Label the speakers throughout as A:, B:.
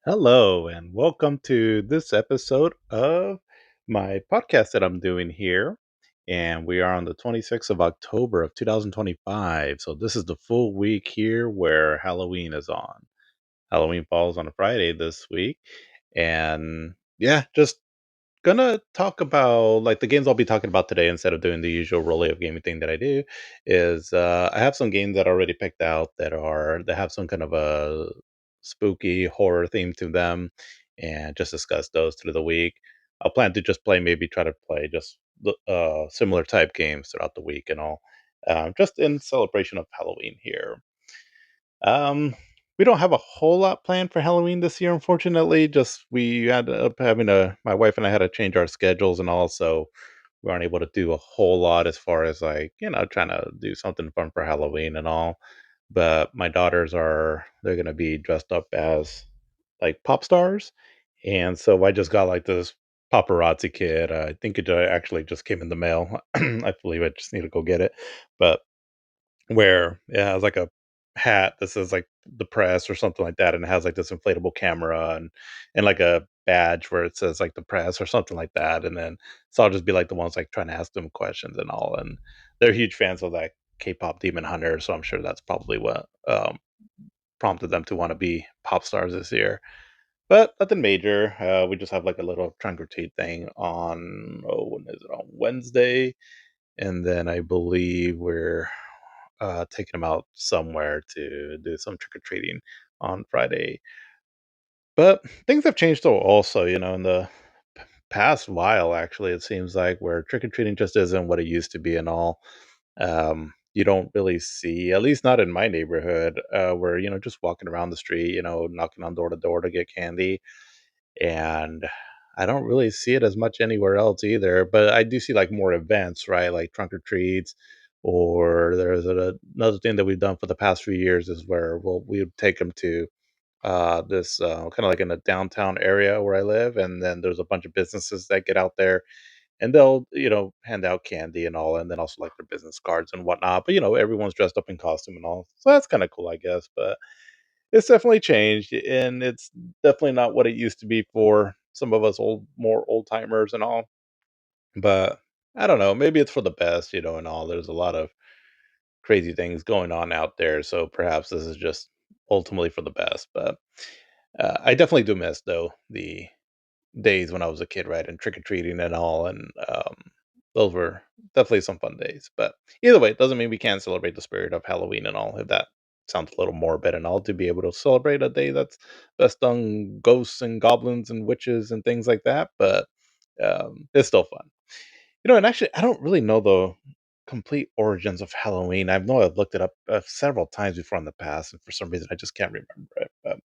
A: Hello, and welcome to this episode of my podcast that I'm doing here. And we are on the 26th of October of 2025. So, this is the full week here where Halloween is on. Halloween falls on a Friday this week. And yeah, just gonna talk about like the games I'll be talking about today instead of doing the usual role of gaming thing that I do is I have some games that are already picked out that have some kind of a spooky horror theme to them and just discuss those through the week. I'll plan to just try to play just similar type games throughout the week and all, just in celebration of Halloween here. Um, we don't have a whole lot planned for Halloween this year, unfortunately. Just we had up having a my wife and I had to change our schedules and all, so we aren't able to do a whole lot as far as like trying to do something fun for Halloween and all. But my daughters they're gonna be dressed up as like pop stars, and so I just got like this paparazzi kit. I think it actually just came in the mail. I believe I just need to go get it, but where it has, like, a hat that says, like, "The Press" or something like that, and it has, like, this inflatable camera and, like, a badge where it says, like, "The Press" or something like that, and then so I'll just be, like, the ones, like, trying to ask them questions and all, and they're huge fans of that K-pop Demon Hunter, so I'm sure that's probably what, prompted them to wanna be pop stars this year. But nothing major, we just have, like, a little trunk or treat thing on when is it? On Wednesday, and then I believe we're taking them out somewhere to do some trick or treating on Friday. But things have changed though, also, in the past while, actually, it seems like where trick or treating just isn't what it used to be and all. You don't really see, at least not in my neighborhood, where, just walking around the street, knocking on door to door to get candy. And I don't really see it as much anywhere else either, but I do see, like, more events, right? Like trunk or treats, or there's another thing that we've done for the past few years is where we would take them to, this, kinda like in a downtown area where I live, and then there's a bunch of businesses that get out there, and they'll, hand out candy and all, and then also, like, their business cards and whatnot, but, everyone's dressed up in costume and all, so that's kinda cool, I guess, but it's definitely changed, and it's definitely not what it used to be for some of us more old timers and all. But I don't know, maybe it's for the best, and all. There's a lot of crazy things going on out there, so perhaps this is just ultimately for the best. But I definitely do miss though the days when I was a kid, right, and trick or treating and all, and those were definitely some fun days. But either way, it doesn't mean we can't celebrate the spirit of Halloween and all. If that sounds a little morbid and all, to be able to celebrate a day that's based on ghosts and goblins and witches and things like that, but it's still fun. And actually, I don't really know the complete origins of Halloween. I know I've looked it up several times before in the past, and for some reason, I just can't remember it. But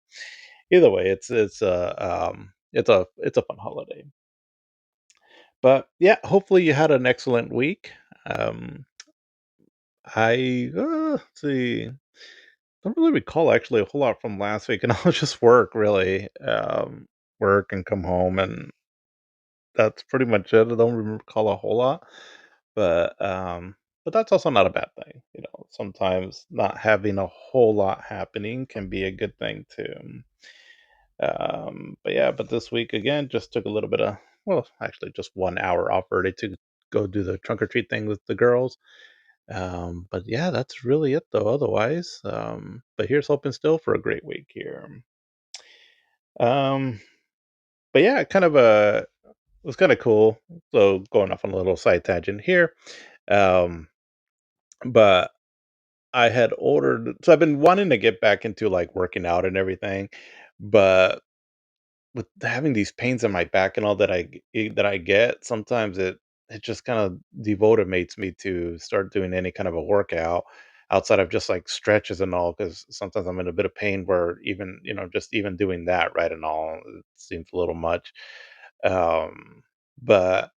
A: either way, it's a fun holiday. But yeah, hopefully you had an excellent week. Um, I let's see, don't really recall actually a whole lot from last week, and I was just work really, work and come home, and that's pretty much it. I don't recall a whole lot, but but that's also not a bad thing. Sometimes not having a whole lot happening can be a good thing too. But yeah, but this week again, just took a little bit of, well, actually just 1 hour off early to go do the trunk or treat thing with the girls. But yeah, that's really it though. Otherwise, but here's hoping still for a great week here. Um, but yeah, kind of it was kind of cool. So going off on a little side tangent here. Um, but I had ordered, so I've been wanting to get back into like working out and everything, but with having these pains in my back and all that I get, sometimes it just kind of demotivates me to start doing any kind of a workout outside of just like stretches and all. Because sometimes I'm in a bit of pain where even just even doing that right and all it seems a little much. But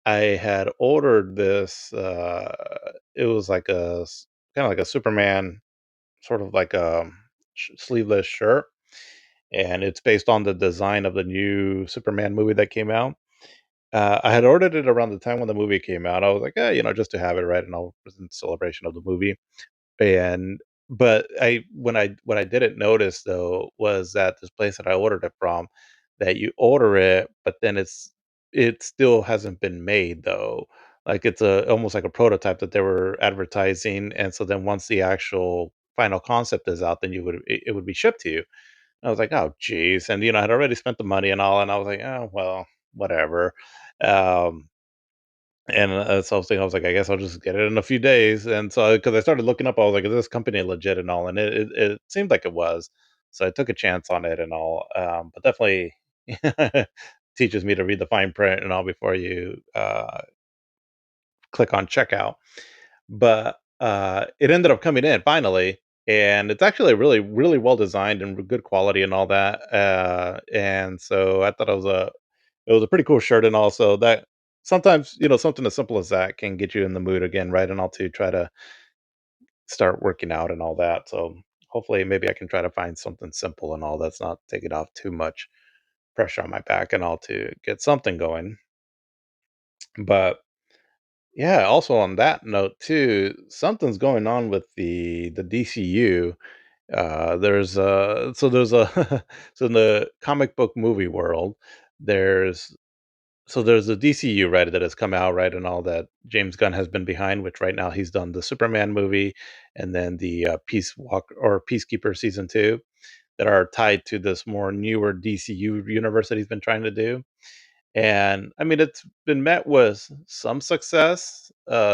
A: I had ordered this. It was like kind of like a Superman, sort of like a sleeveless shirt, and it's based on the design of the new Superman movie that came out. I had ordered it around the time when the movie came out. I was like, "Yeah, just to have it, right?" And all was in celebration of the movie. And but I what I didn't notice though was that this place that I ordered it from, that you order it, but then it still hasn't been made though. Like it's a almost like a prototype that they were advertising, and so then once the actual final concept is out, then it would be shipped to you. I was like, "Oh, geez," and I'd already spent the money and all, and I was like, "Oh, well, whatever." Um, and, so I was like, "I guess I'll just get it in a few days," and so because I started looking up, I was like, "Is this company legit and all?" And it seemed like it was, so I took a chance on it and all, but definitely teaches me to read the fine print and all before you, click on checkout. But, it ended up coming in finally, and it's actually really, really well designed and good quality and all that, and so I thought it was a pretty cool shirt, and also that sometimes, something as simple as that can get you in the mood again, right? And all to try to start working out and all that. So hopefully maybe I can try to find something simple and all that's not taking off too much pressure on my back and all to get something going. But yeah, also on that note too, something's going on with the DCU. There's a so in the comic book movie world, there's there's the DCU, right, that has come out, right, and all that James Gunn has been behind, which right now he's done the Superman movie and then the Peace Walk or Peacekeeper season 2 that are tied to this more newer DCU universe that he's been trying to do. And I mean, it's been met with some success.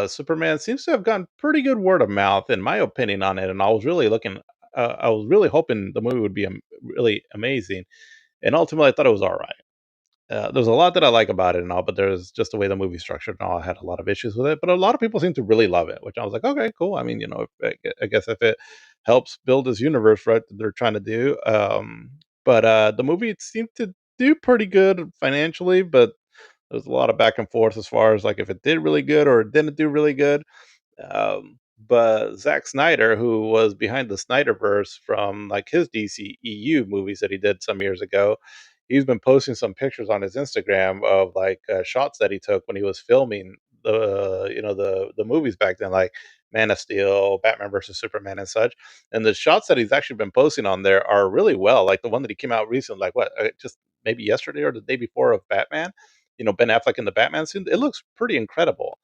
A: Superman seems to have gotten pretty good word of mouth, in my opinion, on it. And I was really hoping the movie would be really amazing. And ultimately, I thought it was all right. There's a lot that I like about it and all, but there's just the way the movie's structured and all. I had a lot of issues with it, but a lot of people seem to really love it, which I was like, okay, cool. I mean, I guess if it helps build this universe, right, that they're trying to do. But the movie seemed to do pretty good financially, but there's a lot of back and forth as far as like if it did really good or it didn't do really good. But Zack Snyder, who was behind the Snyderverse from like his DC EU movies that he did some years ago, he's been posting some pictures on his Instagram of like shots that he took when he was filming the movies back then, like Man of Steel, Batman versus Superman, and such. And the shots that he's actually been posting on there are really well. Like the one that he came out recently, like what, just maybe yesterday or the day before of Batman. Ben Affleck in the Batman suit. It looks pretty incredible.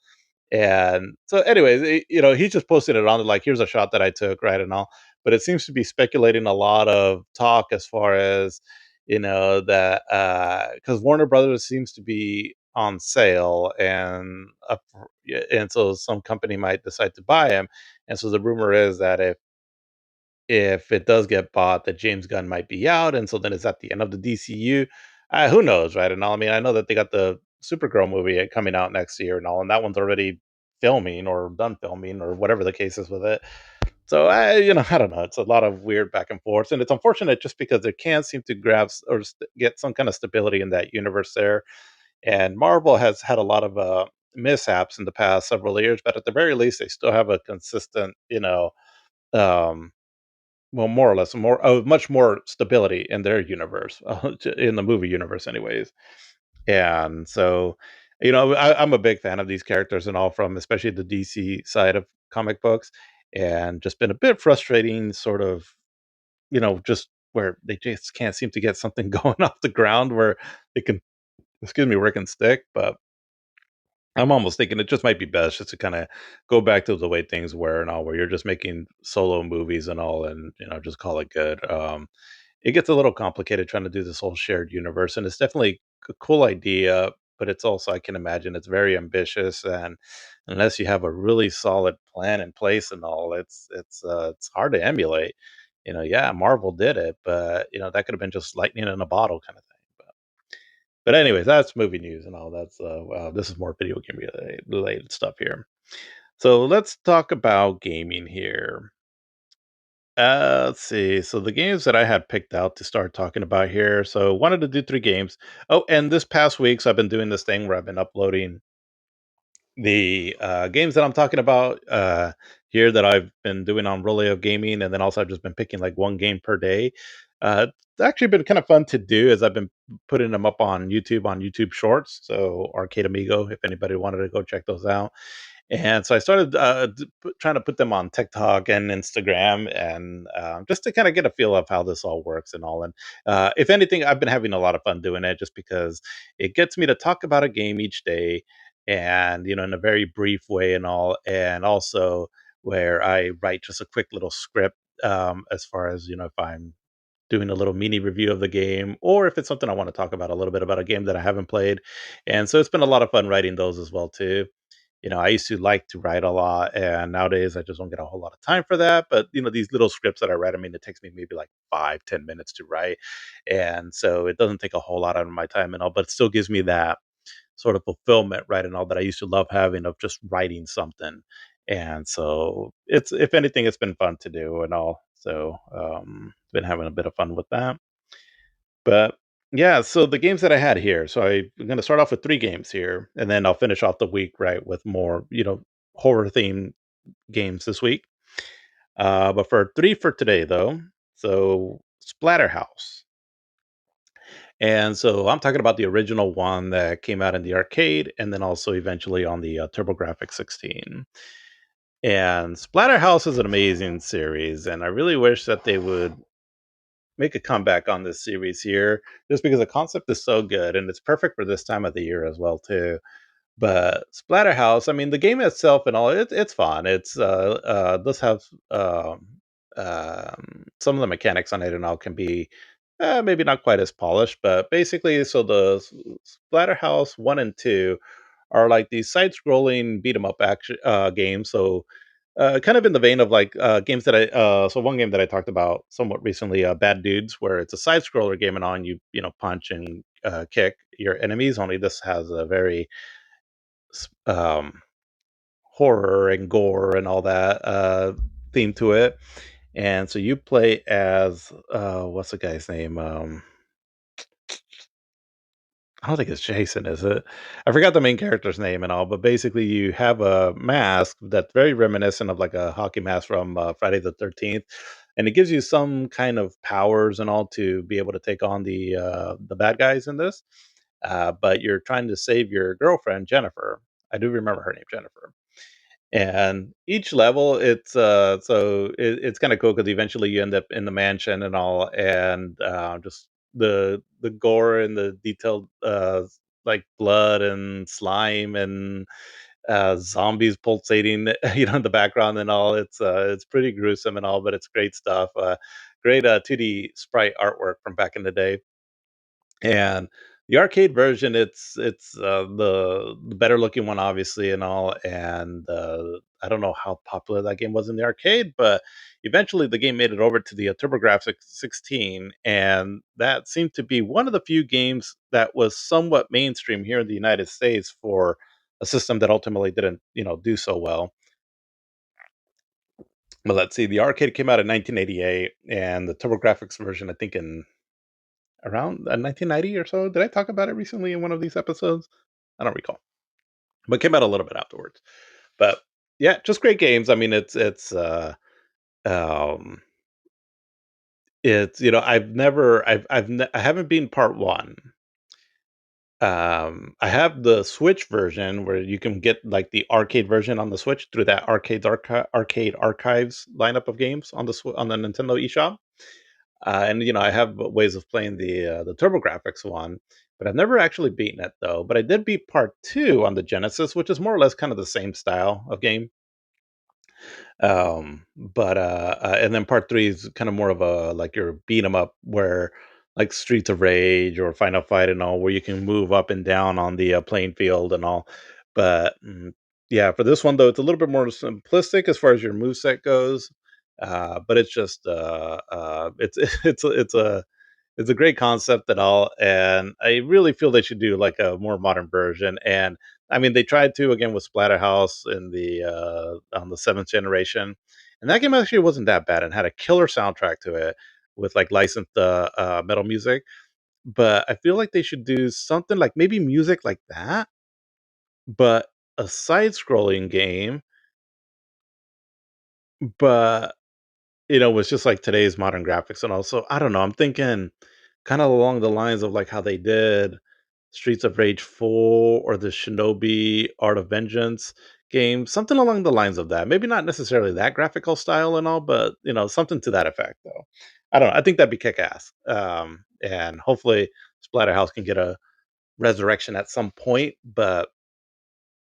A: And so anyways, he's just posting it on like, "Here's a shot that I took," right, and all. But it seems to be speculating a lot of talk as far as, that, because Warner Brothers seems to be on sale and up for yeah, and so some company might decide to buy him. And so the rumor is that if it does get bought, that James Gunn might be out, and so then it's at the end of the DCU. Who knows, right? And all. I mean, I know that they got the Supergirl movie coming out next year and all, and that one's already filming or done filming or whatever the case is with it. So I don't know. It's a lot of weird back and forth, and it's unfortunate just because they can't seem to get some kind of stability in that universe there. And Marvel has had a lot of mishaps in the past several years, but at the very least, they still have a consistent, um, well, more or less, much more stability in their universe, in the movie universe, anyways. And so, I'm a big fan of these characters and all from especially the DC side of comic books, and just been a bit frustrating, sort of, just where they just can't seem to get something going off the ground where it can, excuse me, where it can stick. But I'm almost thinking it just might be best just to kinda go back to the way things were and all, where you're just making solo movies and all and, just call it good. It gets a little complicated trying to do this whole shared universe, and it's definitely a cool idea, but it's also, I can imagine, it's very ambitious, and unless you have a really solid plan in place and all, it's hard to emulate. Yeah, Marvel did it, but, that could have been just lightning in a bottle kinda thing. But anyways, that's movie news and all. This is more video game related stuff here. So let's talk about gaming here. Let's see. So the games that I had picked out to start talking about here. So wanted to do three games. Oh, and this past week, so I've been doing this thing where I've been uploading the games that I'm talking about here that I've been doing on Roleo Gaming, and then also I've just been picking like one game per day. actually been kind of fun to do as I've been putting them up on YouTube Shorts. So Arcade Amigo, if anybody wanted to go check those out. And so I started trying to put them on TikTok and Instagram, and just to kind of get a feel of how this all works and all. And if anything, I've been having a lot of fun doing it, just because it gets me to talk about a game each day, and in a very brief way and all, and also where I write just a quick little script, as far as if I'm doing a little mini review of the game, or if it's something I want to talk about a little bit about a game that I haven't played. And so it's been a lot of fun writing those as well too. I used to like to write a lot, and nowadays I just don't get a whole lot of time for that. But these little scripts that I write, I mean, it takes me maybe like 5, 10 minutes to write, and so it doesn't take a whole lot out of my time and all, but it still gives me that sort of fulfillment, right, and all that I used to love having of just writing something. And so it's, if anything, it's been fun to do and all. So been having a bit of fun with that. But yeah, so the games that I had here. So I'm going to start off with three games here, and then I'll finish off the week right with more, horror themed games this week. But for three for today, though, so Splatterhouse. And so I'm talking about the original one that came out in the arcade, and then also eventually on the TurboGrafx 16. And Splatterhouse is an amazing series, and I really wish that they would make a comeback on this series here, just because the concept is so good and it's perfect for this time of the year as well too. But Splatterhouse, I mean, the game itself and all, it's fun. It's does have some of the mechanics on it and all can be maybe not quite as polished, but basically, so the Splatterhouse 1 and 2 are like these side-scrolling beat 'em up action games. So kind of in the vein of like games that so one game that I talked about somewhat recently, Bad Dudes, where it's a side scroller game and on you punch and kick your enemies. Only this has a very um, horror and gore and all that theme to it. And so you play as what's the guy's name? I don't think it's Jason, is it? I forgot the main character's name and all, but basically you have a mask that's very reminiscent of like a hockey mask from Friday the 13th, and it gives you some kind of powers and all to be able to take on the bad guys in this. But you're trying to save your girlfriend Jennifer. I do remember her name, Jennifer. And each level, it's kind of cool because eventually you end up in the mansion and all, and just the gore and the detailed like blood and slime and zombies pulsating, in the background and all. It's pretty gruesome and all, but it's great stuff. Great 2D sprite artwork from back in the day. And the arcade version, it's the better looking one, obviously, and all. And I don't know how popular that game was in the arcade, but eventually the game made it over to the TurboGrafx 16, and that seemed to be one of the few games that was somewhat mainstream here in the United States for a system that ultimately didn't, do so well. But let's see, the arcade came out in 1988, and the TurboGrafx version, I think, in around 1990 or so. Did I talk about it recently in one of these episodes? I don't recall, but came out a little bit afterwards. But yeah, just great games. I mean, um, it's I haven't been part one. I have the Switch version where you can get like the arcade version on the Switch through that arcade archives lineup of games on on the Nintendo eShop. And I have ways of playing the TurboGrafx one, but I've never actually beaten it though. But I did beat part two on the Genesis, which is more or less kind of the same style of game. And then part three is kind of more of a like your beat 'em up, where like Streets of Rage or Final Fight and all, where you can move up and down on the playing field and all. But yeah, for this one though, it's a little bit more simplistic as far as your move set goes. But it's just it's it's a great concept and all, and I really feel they should do like a more modern version. And I mean, they tried to again with Splatterhouse in the on the seventh generation, and that game actually wasn't that bad and had a killer soundtrack to it with like licensed metal music. But I feel like they should do something like maybe music like that, but a side-scrolling game, but was just like today's modern graphics and also, I don't know, I'm thinking kind of along the lines of like how they did Streets of Rage 4 or the Shinobi Art of Vengeance game, something along the lines of that. Maybe not necessarily that graphical style and all, but something to that effect though. I don't know. I think that'd be kick ass. And hopefully Splatterhouse can get a resurrection at some point, but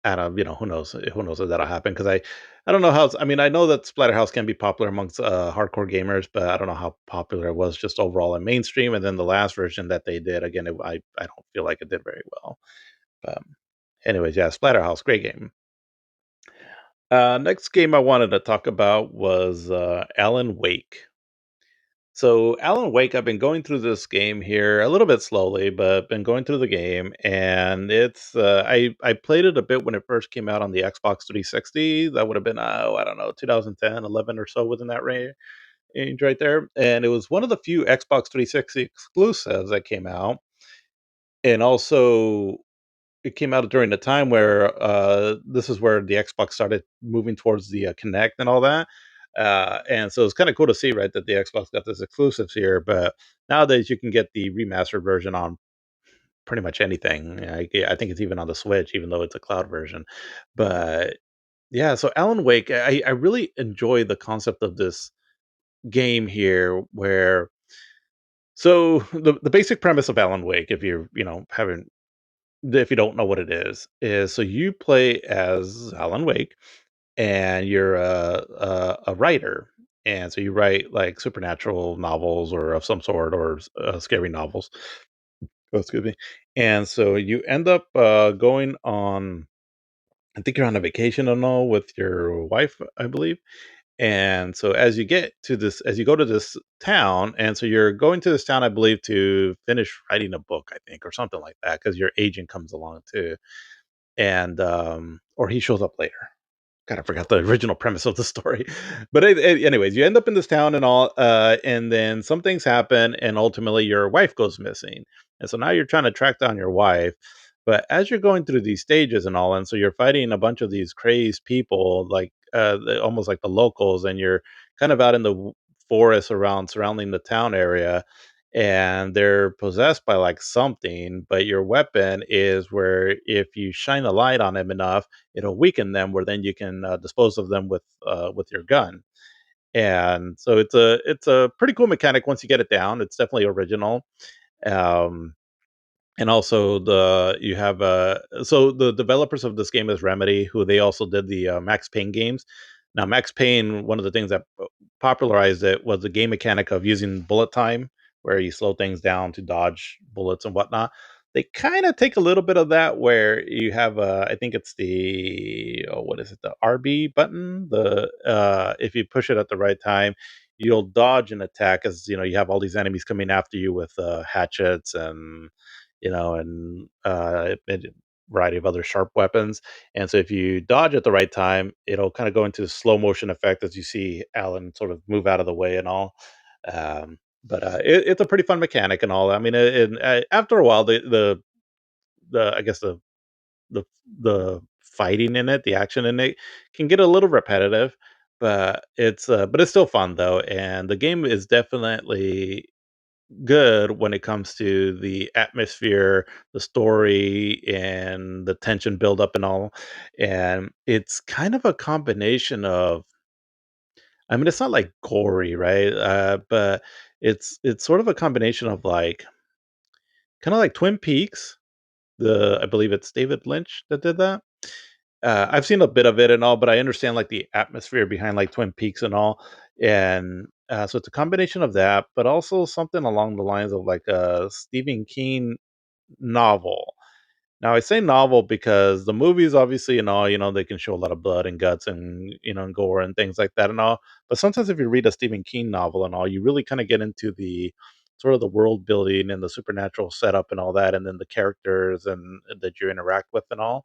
A: and, who knows if that'll happen? Because I don't know how I mean, I know that Splatterhouse can be popular amongst, hardcore gamers, but I don't know how popular it was just overall in mainstream, and then the last version that they did, again, I don't feel like it did very well. But anyways, yeah, Splatterhouse, great game. Next game I wanted to talk about was, Alan Wake. So Alan Wake, I've been going through this game here a little bit slowly, but been going through the game, and I played it a bit when it first came out on the Xbox 360. That would have been I don't know 2010, 11 or so within that range right there. And it was one of the few Xbox 360 exclusives that came out, and also it came out during the time where this is where the Xbox started moving towards the Connect and all that. And so it's kind of cool to see, right, that the Xbox got this exclusives here. But nowadays you can get the remastered version on pretty much anything. I think it's even on the Switch, even though it's a cloud version. But yeah, so Alan Wake, I really enjoy the concept of this game here, where so the basic premise of Alan Wake, if you're haven't if you don't know what it is so you play as Alan Wake, and you're a writer, and so you write like supernatural novels or of some sort, or scary novels. Oh, excuse me. And so you end up going on. I think you're on a vacation and all with your wife, I believe. And so as you go to this town, and so you're going to this town, I believe, to finish writing a book, I think, or something like that, because your agent comes along too, and or he shows up later. God, I forgot the original premise of the story. But anyways, you end up in this town and all, and then some things happen, and ultimately your wife goes missing, and so now you're trying to track down your wife. But as you're going through these stages and all, and so you're fighting a bunch of these crazed people, like almost like the locals, and you're kind of out in the forest around surrounding the town area, and they're possessed by like something. But your weapon is where if you shine a light on them enough, it'll weaken them, where then you can dispose of them with your gun. And so it's a pretty cool mechanic once you get it down. It's definitely original. Um, and also the you have so the developers of this game is Remedy, who they also did the Max Payne games. Now Max Payne, one of the things that popularized it was the game mechanic of using bullet time, where you slow things down to dodge bullets and whatnot. They kind of take a little bit of that, where you have I think it's the what is it, the RB button, the if you push it at the right time, you'll dodge an attack, as you have all these enemies coming after you with hatchets and a variety of other sharp weapons. And so if you dodge at the right time, it'll kind of go into slow motion effect as you see Alan sort of move out of the way and all. But it's a pretty fun mechanic and all. I mean, after a while, the I guess the the fighting in it, the action in it, can get a little repetitive, but it's still fun though, and the game is definitely good when it comes to the atmosphere, the story, and the tension buildup and all. And it's kind of a combination of, I mean, it's not like gory, right? But it's sort of a combination of like kind of like Twin Peaks. I believe it's David Lynch that did that. I've seen a bit of it and all, but I understand like the atmosphere behind like Twin Peaks and all. And so it's a combination of that, but also something along the lines of like a Stephen King novel. Now I say novel because the movies, obviously, and all, they can show a lot of blood and guts and and gore and things like that and all. But sometimes if you read a Stephen King novel and all, you really kind of get into the sort of the world building and the supernatural setup and all that, and then the characters and that you interact with and all.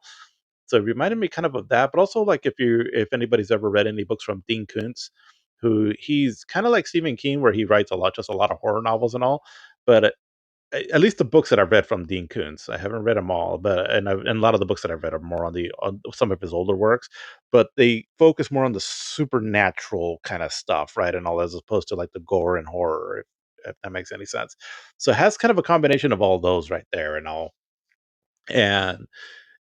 A: So it reminded me kind of that, but also like if anybody's ever read any books from Dean Koontz, who he's kind of like Stephen King, where he writes just a lot of horror novels and all, but at least the books that I've read from Dean Koontz. I haven't read them all, but and a lot of the books that I've read are more on some of his older works, but they focus more on the supernatural kind of stuff, right? And all as opposed to like the gore and horror, if that makes any sense. So it has kind of a combination of all those right there and all. And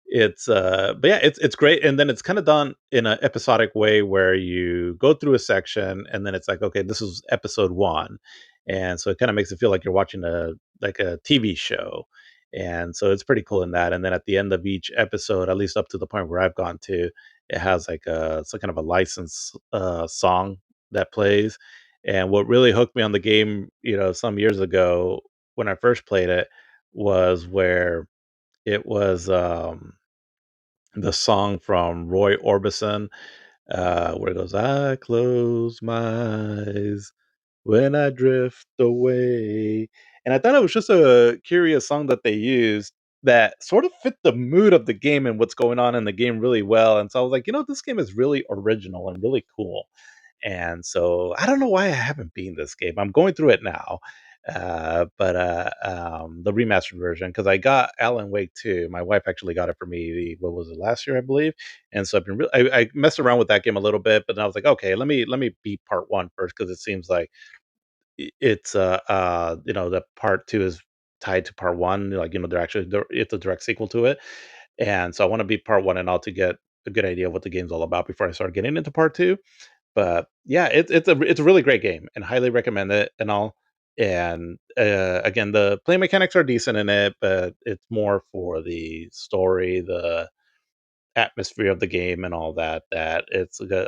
A: but yeah, it's great, and then it's kinda done in an episodic way where you go through a section, and then it's like, "Okay, this is episode 1," and so it kinda makes it feel like you're watching a TV show, and so it's pretty cool in that, and then at the end of each episode, at least up to the point where I've gone to, it has like some kind of a license, song that plays, and what really hooked me on the game, some years ago when I first played it was where it was, the song from Roy Orbison, where it goes, "I close my eyes when I drift away." And I thought it was just a curious song that they used that sort of fit the mood of the game and what's going on in the game really well. And so I was like, this game is really original and really cool. And so I don't know why I haven't beaten this game. I'm going through it now. The remastered version, because I got Alan Wake 2. My wife actually got it for me. What was it, last year, I believe? And so I've been I messed around with that game a little bit, but then I was like, okay, let me beat part one first because it seems like it's the part two is tied to part one. Like it's a direct sequel to it, and so I want to beat part one and all to get a good idea of what the game's all about before I start getting into part two. But yeah, it's a really great game and highly recommend it and all. And again, the play mechanics are decent in it, but it's more for the story, the atmosphere of the game, and all that. I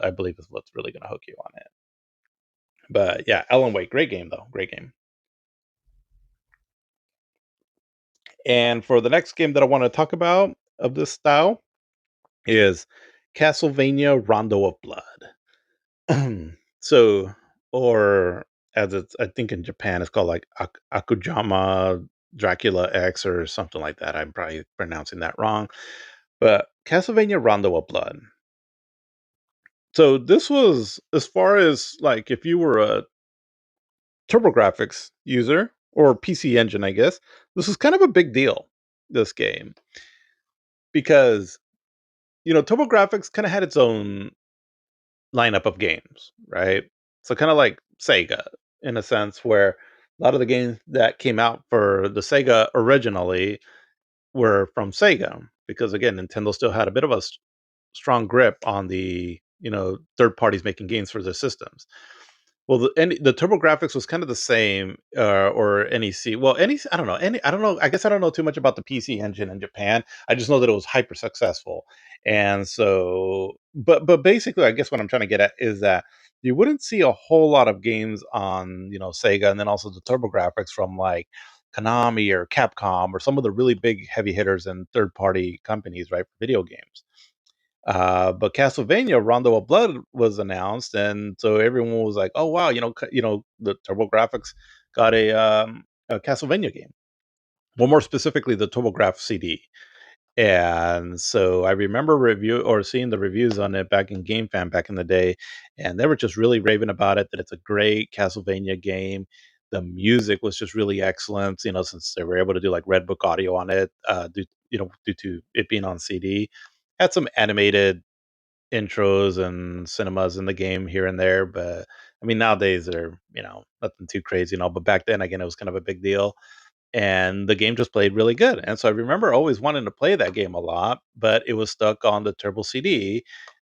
A: believe is what's really going to hook you on it. But yeah, Alan Wake, great game though, great game. And for the next game that I want to talk about of this style is Castlevania Rondo of Blood. So, or as it's, I think in Japan, it's called like Akujama Dracula X or something like that. I'm probably pronouncing that wrong. But Castlevania Rondo of Blood. So this was, as far as like if you were a TurboGrafx user or PC Engine, I guess this was kind of a big deal. This game, because TurboGrafx kind of had its own lineup of games, right? So kind of like Sega in a sense, where a lot of the games that came out for the Sega originally were from Sega, because again, Nintendo still had a bit of a strong grip on the third parties making games for their systems. Well, the TurboGrafx was kind of the same, or NEC. Well, NEC, I don't know. I don't know. I guess I don't know too much about the PC Engine in Japan. I just know that it was hyper successful, and so, but basically, I guess what I'm trying to get at is that you wouldn't see a whole lot of games on Sega, and then also the TurboGrafx from like Konami or Capcom or some of the really big heavy hitters and third party companies, right, for video games. But Castlevania Rondo of Blood was announced, and so everyone was like, "Oh wow, the TurboGrafx got a Castlevania game." Well, more specifically, the TurboGrafx CD. And so I remember review or seeing the reviews on it back in GameFam back in the day, and they were just really raving about it. That it's a great Castlevania game. The music was just really excellent. Since they were able to do like Red Book audio on it, due to it being on CD. Had some animated intros and cinemas in the game here and there, but I mean nowadays they're nothing too crazy and all. But back then, again, it was kind of a big deal, and the game just played really good. And so I remember always wanting to play that game a lot, but it was stuck on the Turbo CD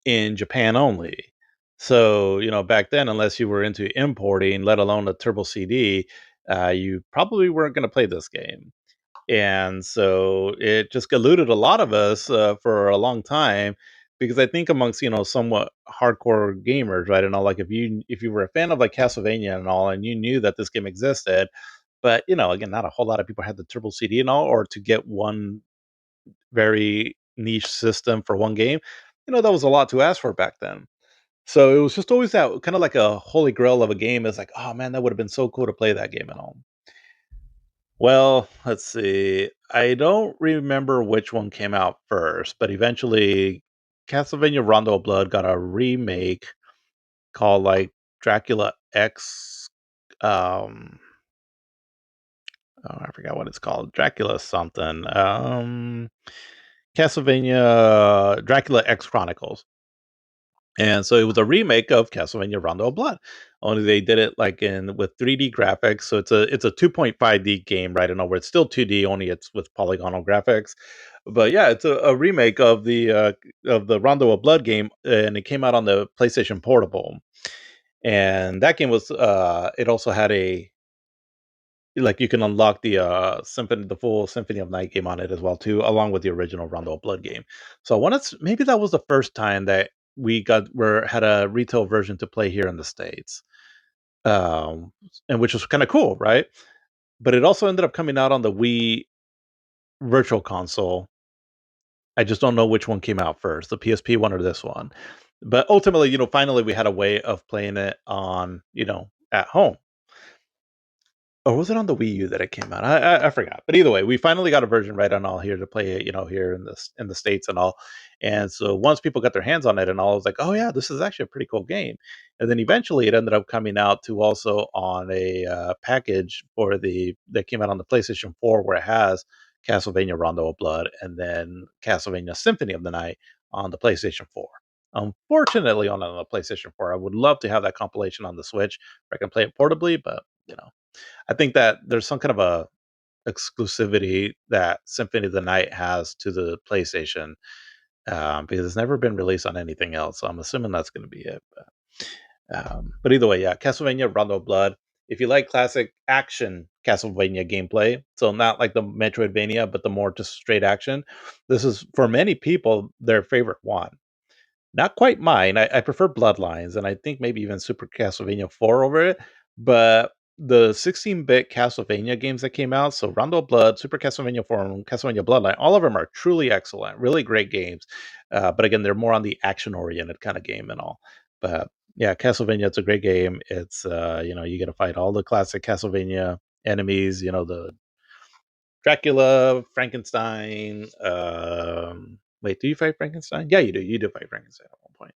A: in Japan only. So back then, unless you were into importing, let alone a Turbo CD, you probably weren't going to play this game. And so it just eluded a lot of us for a long time, because I think amongst somewhat hardcore gamers, right, and all, like if you were a fan of like Castlevania and all, and you knew that this game existed, but again, not a whole lot of people had the Turbo CD and all, or to get one very niche system for one game, that was a lot to ask for back then. So it was just always that kind of like a holy grail of a game. It's like, oh man, that would have been so cool to play that game and all. Well, let's see. I don't remember which one came out first, but eventually Castlevania Rondo of Blood got a remake called like Dracula X. Um, Oh, I forgot what it's called. Dracula something. Castlevania Dracula X Chronicles. And so it was a remake of Castlevania Rondo of Blood. Only they did it like in with 3D graphics. So it's a 2.5D game, right? I know where it's still 2D, only it's with polygonal graphics. But yeah, it's a remake of the Rondo of Blood game, and it came out on the PlayStation Portable. And that game was it also had a like you can unlock the full Symphony of Night game on it as well too, along with the original Rondo of Blood game. So I wanted maybe that was the first time that we had a retail version to play here in the States. Um and which was kind of cool, right? But it also ended up coming out on the Wii virtual console. I just don't know which one came out first, the PSP one or this one. But ultimately, finally we had a way of playing it on, at home. Or was it on the Wii U that it came out? I forgot. But either way, we finally got a version right on all here to play it, here in the States and all. And so once people got their hands on it and all, I was like, oh yeah, this is actually a pretty cool game. And then eventually it ended up coming out to also on a package for the that came out on the PlayStation 4 where it has Castlevania Rondo of Blood and then Castlevania Symphony of the Night on the PlayStation 4. Unfortunately, on the PlayStation 4, I would love to have that compilation on the Switch where I can play it portably, but I think that there's some kind of a exclusivity that Symphony of the Night has to the PlayStation, because it's never been released on anything else. So I'm assuming that's going to be it. But either way, yeah, Castlevania Rondo of Blood. If you like classic action Castlevania gameplay, so not like the Metroidvania, but the more just straight action, this is for many people their favorite one. Not quite mine. I prefer Bloodlines, and I think maybe even Super Castlevania 4 over it. But the 16-bit Castlevania games that came out, so Rondo of Blood, Super Castlevania 4, and Castlevania Bloodline, all of them are truly excellent, really great games. But again, they're more on the action-oriented kind of game and all. But yeah, Castlevania, it's a great game. It's you get to fight all the classic Castlevania enemies. The Dracula, Frankenstein. Wait, do you fight Frankenstein? Yeah, you do. You do fight Frankenstein at one point,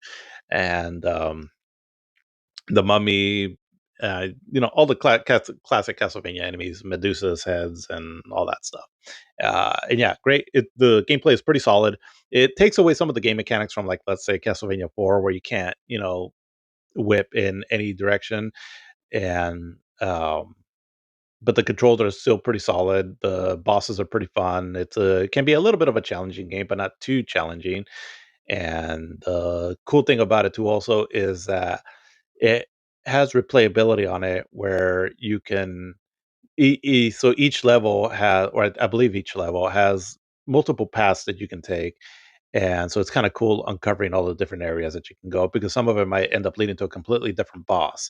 A: and the Mummy. All the classic Castlevania enemies, Medusa's heads, and all that stuff. And yeah, great. The gameplay is pretty solid. It takes away some of the game mechanics from, like, let's say Castlevania 4, where you can't, whip in any direction, and but the controls are still pretty solid. The bosses are pretty fun. It can be a little bit of a challenging game, but not too challenging. And the cool thing about it too also is that it has replayability on it where you can so each level has, or I believe each level has multiple paths that you can take, and so it's kind of cool uncovering all the different areas that you can go because some of it might end up leading to a completely different boss.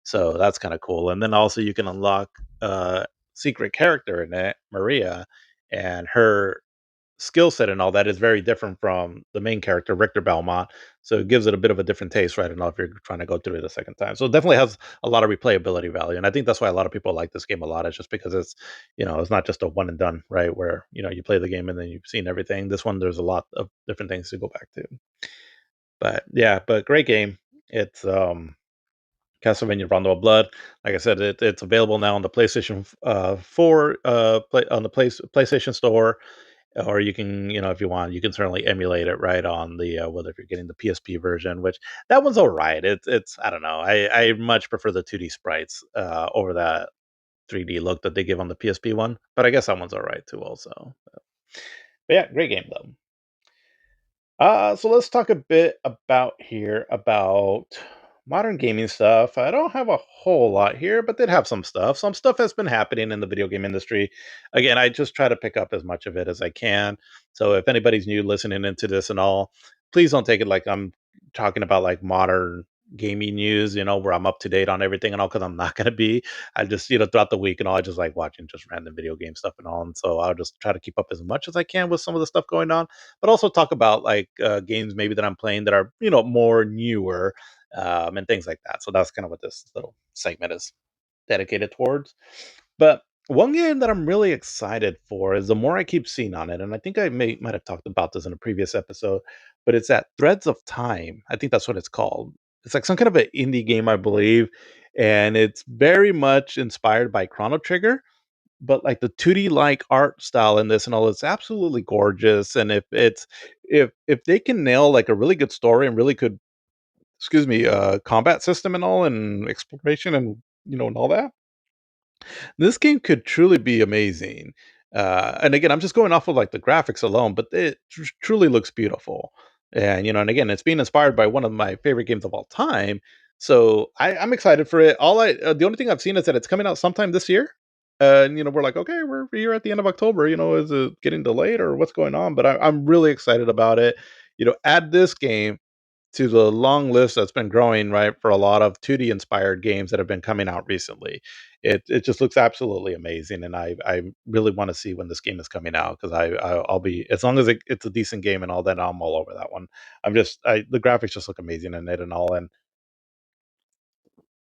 A: So that's kind of cool. And then also you can unlock a secret character in it, Maria, and her skill set and all that is very different from the main character, Richter Belmont. So it gives it a bit of a different taste, right? I don't know if you're trying to go through it a second time. So it definitely has a lot of replayability value. And I think that's why a lot of people like this game a lot. It's just because it's not just a one and done, right? Where, you play the game and then you've seen everything. This one, there's a lot of different things to go back to. But yeah, but great game. It's Castlevania Rondo of Blood. Like I said, it's available now on the PlayStation 4 on the PlayStation Store, or you can, if you want, you can certainly emulate it right on the whether if you're getting the PSP version, which that one's all right. It's I don't know. I much prefer the 2D sprites over that 3D look that they give on the PSP one, but I guess that one's all right too also. But yeah, great game though. So let's talk a bit about modern gaming stuff. I don't have a whole lot here, but did have some stuff. Some stuff has been happening in the video game industry. Again, I just try to pick up as much of it as I can. So if anybody's new listening into this and all, please don't take it like I'm talking about like modern gaming news, where I'm up to date on everything and all, because I'm not going to be. I just, throughout the week and all, I just like watching just random video game stuff and all. And so I'll just try to keep up as much as I can with some of the stuff going on, but also talk about like games maybe that I'm playing that are more newer, and things like that. So that's kind of what this little segment is dedicated towards. But one game that I'm really excited for is the more I keep seeing on it, and I think I might have talked about this in a previous episode, but it's that Threads of Time. I think that's what it's called. It's like some kind of an indie game, I believe, and it's very much inspired by Chrono Trigger, but like the 2D like art style in this and all, it's absolutely gorgeous. And if they can nail like a really good story and really good, excuse me, combat system and all, and exploration and and all that, this game could truly be amazing. And again, I'm just going off of like the graphics alone, but it truly looks beautiful. And and again, it's being inspired by one of my favorite games of all time. So I'm excited for it. The only thing I've seen is that it's coming out sometime this year. And we're like, okay, we're here at the end of October. Is it getting delayed or what's going on? But I'm really excited about it. Add this game to the long list that's been growing, right, for a lot of 2D inspired games that have been coming out recently. It just looks absolutely amazing, and I really want to see when this game is coming out because I'll be, as long as it's a decent game and all that, I'm all over that one. The graphics just look amazing in it and all, and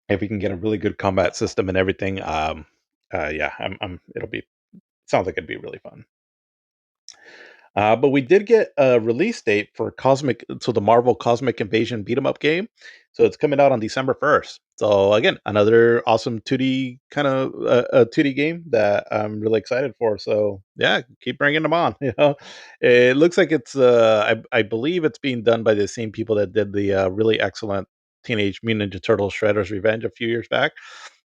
A: if we can get a really good combat system and everything, yeah, I'm it'll be sounds like it'd be really fun. But we did get a release date for the Marvel Cosmic Invasion beat 'em up game. So it's coming out on December 1st. So again, another awesome 2D kind of 2D game that I'm really excited for. So yeah, keep bringing them on. It looks like I believe it's being done by the same people that did the really excellent Teenage Mutant Ninja Turtles Shredder's Revenge a few years back.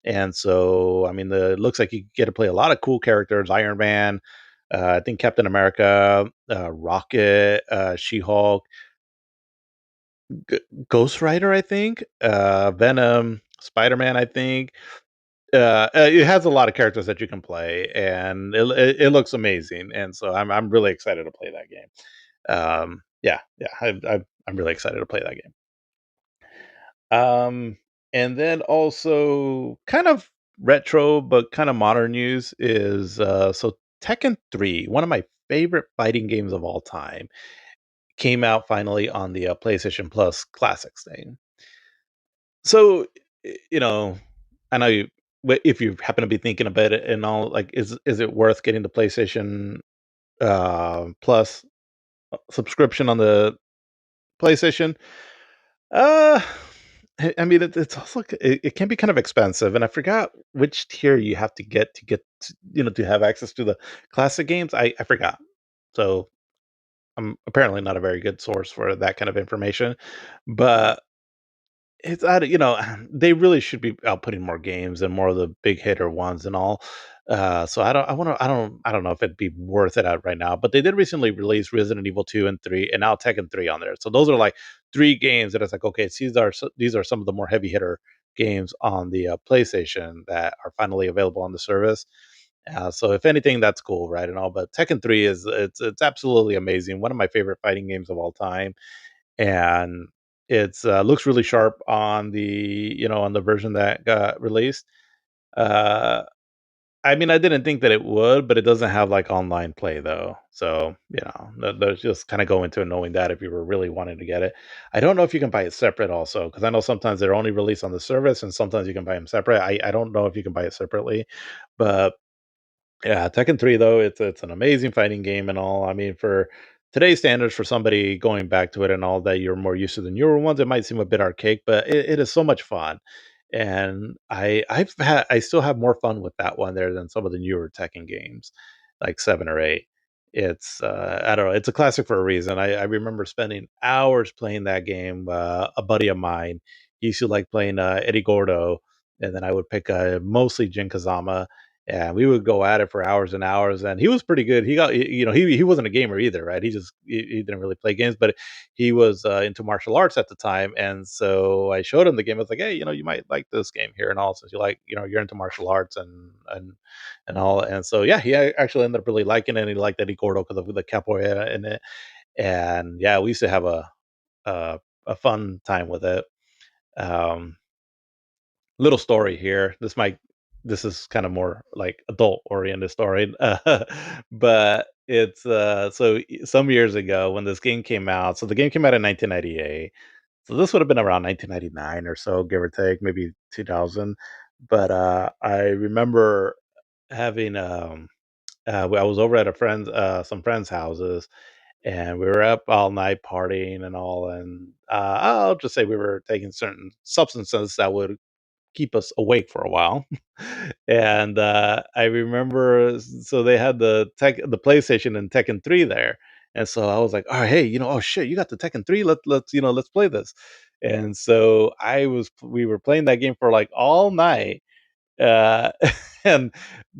A: And so, I mean, it looks like you get to play a lot of cool characters: Iron Man, I think Captain America, Rocket, She-Hulk, G Ghost Rider, I think, Venom, Spider-Man, I think. It has a lot of characters that you can play, and it looks amazing, and so I'm really excited to play that game. Yeah, yeah, I'm really excited to play that game. Um, and then also kind of retro but kind of modern news is Tekken 3, one of my favorite fighting games of all time, came out finally on the PlayStation Plus Classics thing. So, I know if you happen to be thinking about it and all, like, is it worth getting the PlayStation Plus subscription on the PlayStation? Uh, I mean, it's also it can be kind of expensive, and I forgot which tier you have to get to have access to the classic games. I forgot, so I'm apparently not a very good source for that kind of information, but it's I don't they really should be out putting more games and more of the big hitter ones and all. So I don't know if it'd be worth it out right now, but they did recently release Resident Evil 2 and 3 and now Tekken 3 on there. So those are like 3 games that it's like, okay, these are some of the more heavy hitter games on the PlayStation that are finally available on the service. So if anything, that's cool, right? And all, but Tekken 3 it's absolutely amazing. One of my favorite fighting games of all time, and it's looks really sharp on on the version that got released. Uh, I mean, I didn't think that it would, but it doesn't have like online play though. So there's just kind of go into it knowing that if you were really wanting to get it. I don't know if you can buy it separate also, because I know sometimes they're only released on the service and sometimes you can buy them separate. I don't know if you can buy it separately, but yeah, Tekken 3 though, it's an amazing fighting game and all. I mean, for today's standards, for somebody going back to it and all that you're more used to the newer ones, it might seem a bit archaic, but it is so much fun. And I still have more fun with that one there than some of the newer Tekken games, like 7 or 8. It's I don't know, it's a classic for a reason. I remember spending hours playing that game. A buddy of mine, he used to like playing Eddie Gordo, and then I would pick mostly Jin Kazama, and we would go at it for hours and hours. And he was pretty good. He got, he wasn't a gamer either, right? He didn't really play games, but he was into martial arts at the time. And so I showed him the game. I was like, hey, you might like this game here and all, since you like, you're into martial arts and all. And so yeah, he actually ended up really liking it. And he liked Eddie Gordo because of the capoeira in it. And yeah, we used to have a, a fun time with it. Um, Little story here. This is kind of more like adult oriented story. But it's some years ago when this game came out. So the game came out in 1998. So this would have been around 1999 or so, give or take, maybe 2000. But I remember having I was over at a friend's some friends' houses, and we were up all night partying and all. And I'll just say we were taking certain substances that would keep us awake for a while. And I remember, so they had the PlayStation and Tekken 3 there. And so I was like, "Oh, hey, oh shit, you got the Tekken 3. Let's play this." And so we were playing that game for like all night. uh, and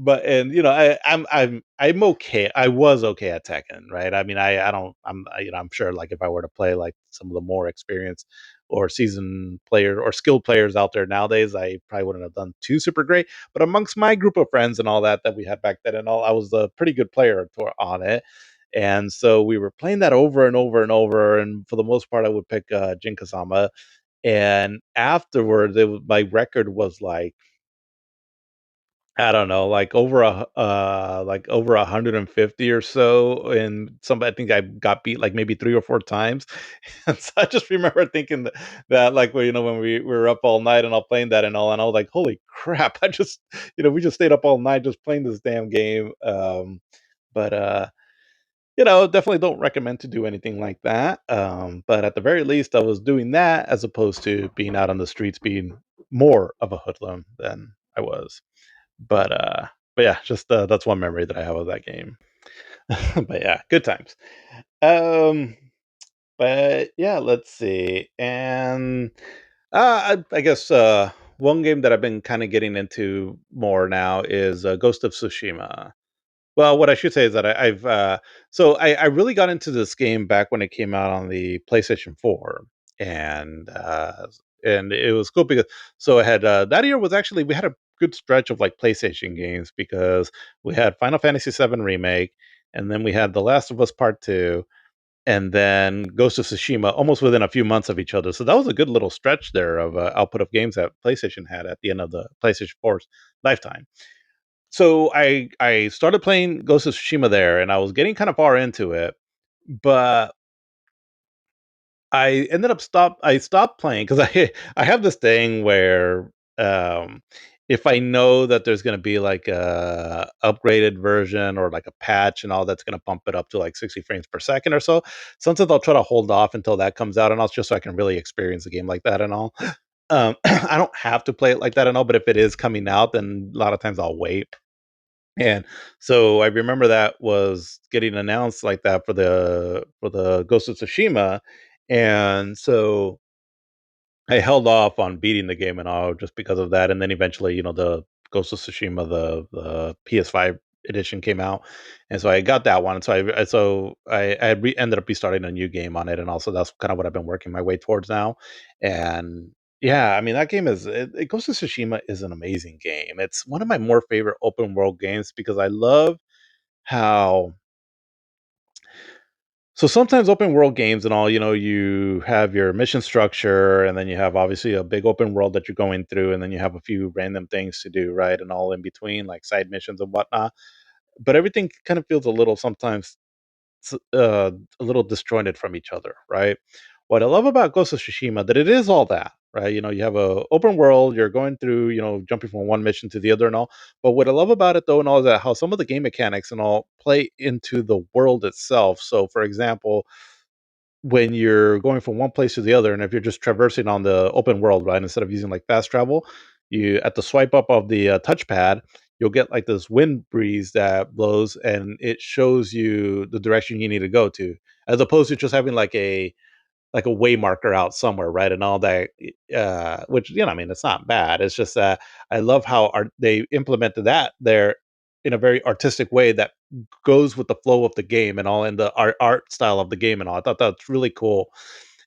A: I'm okay. I was okay at Tekken, right? I mean, I don't I'm sure, like, if I were to play like some of the more experienced or seasoned player or skilled players out there nowadays, I probably wouldn't have done too super great. But amongst my group of friends and all that we had back then and all, I was a pretty good player on it. And so we were playing that over and over and over, and for the most part, I would pick Jin Kazama. And afterwards, my record was like, I don't know, like over 150 or so, and I think I got beat like maybe 3 or 4 times. And so I just remember thinking that, like, when we were up all night and all playing that and all, and I was like, "Holy crap, I just," we just stayed up all night just playing this damn game. But definitely don't recommend to do anything like that. But at the very least, I was doing that as opposed to being out on the streets being more of a hoodlum than I was. But, uh but yeah, just, that's one memory that I have of that game. But yeah, good times. Um, but yeah, let's see, and, I guess, one game that I've been kinda getting into more now is, Ghost of Tsushima. Well, what I should say is that I really got into this game back when it came out on the PlayStation 4, and it was cool because I had that year was actually we had a good stretch of like PlayStation games because we had Final Fantasy VII Remake, and then we had The Last of Us Part 2, and then Ghost of Tsushima almost within a few months of each other. So that was a good little stretch there of output of games that PlayStation had at the end of the PlayStation 4's lifetime. So I started playing Ghost of Tsushima there, and I was getting kind of far into it, but I stopped playing because I have this thing where, um, if I know that there's gonna be like a upgraded version or like a patch and all that's gonna bump it up to like 60 frames per second or so, sometimes I'll try to hold off until that comes out and all, just so I can really experience the game like that and all. I don't have to play it like that and all, but if it is coming out, then a lot of times I'll wait. And so I remember that was getting announced like that for the Ghost of Tsushima, and so I held off on beating the game and all just because of that. And then eventually, the Ghost of Tsushima, the PS5 edition came out, and so I got that one. And so I ended up restarting a new game on it, and also that's kind of what I've been working my way towards now. And yeah, I mean that game Ghost of Tsushima is an amazing game. It's one of my more favorite open world games because I love how so sometimes open world games and all, you have your mission structure, and then you have obviously a big open world that you're going through, and then you have a few random things to do, right? And all in between, like side missions and whatnot. But everything kind of feels a little sometimes a little disjointed from each other, right? What I love about Ghost of Tsushima that it is all that, right? You have a open world, you're going through, jumping from one mission to the other and all. But what I love about it though and all is that how some of the game mechanics and all play into the world itself. So for example, when you're going from one place to the other, and if you're just traversing on the open world, right, instead of using like fast travel, you at the swipe up of the touchpad, you'll get like this wind breeze that blows, and it shows you the direction you need to go to, as opposed to just having like a way marker out somewhere, right? And all that, which, I mean, it's not bad. It's just that I love how they implemented that there in a very artistic way that goes with the flow of the game and all, in the art style of the game and all. I thought that's really cool.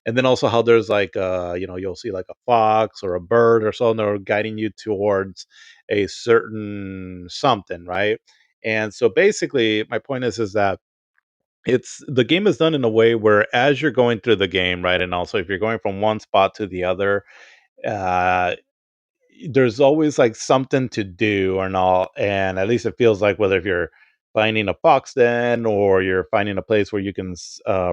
A: And then also how there's like, you'll see like a fox or a bird or so, and they're guiding you towards a certain something, right? And so basically, my point is that the game is done in a way where as you're going through the game, right, and also if you're going from one spot to the other, uh, there's always like something to do or not, and at least it feels like whether if you're finding a fox den or you're finding a place where you can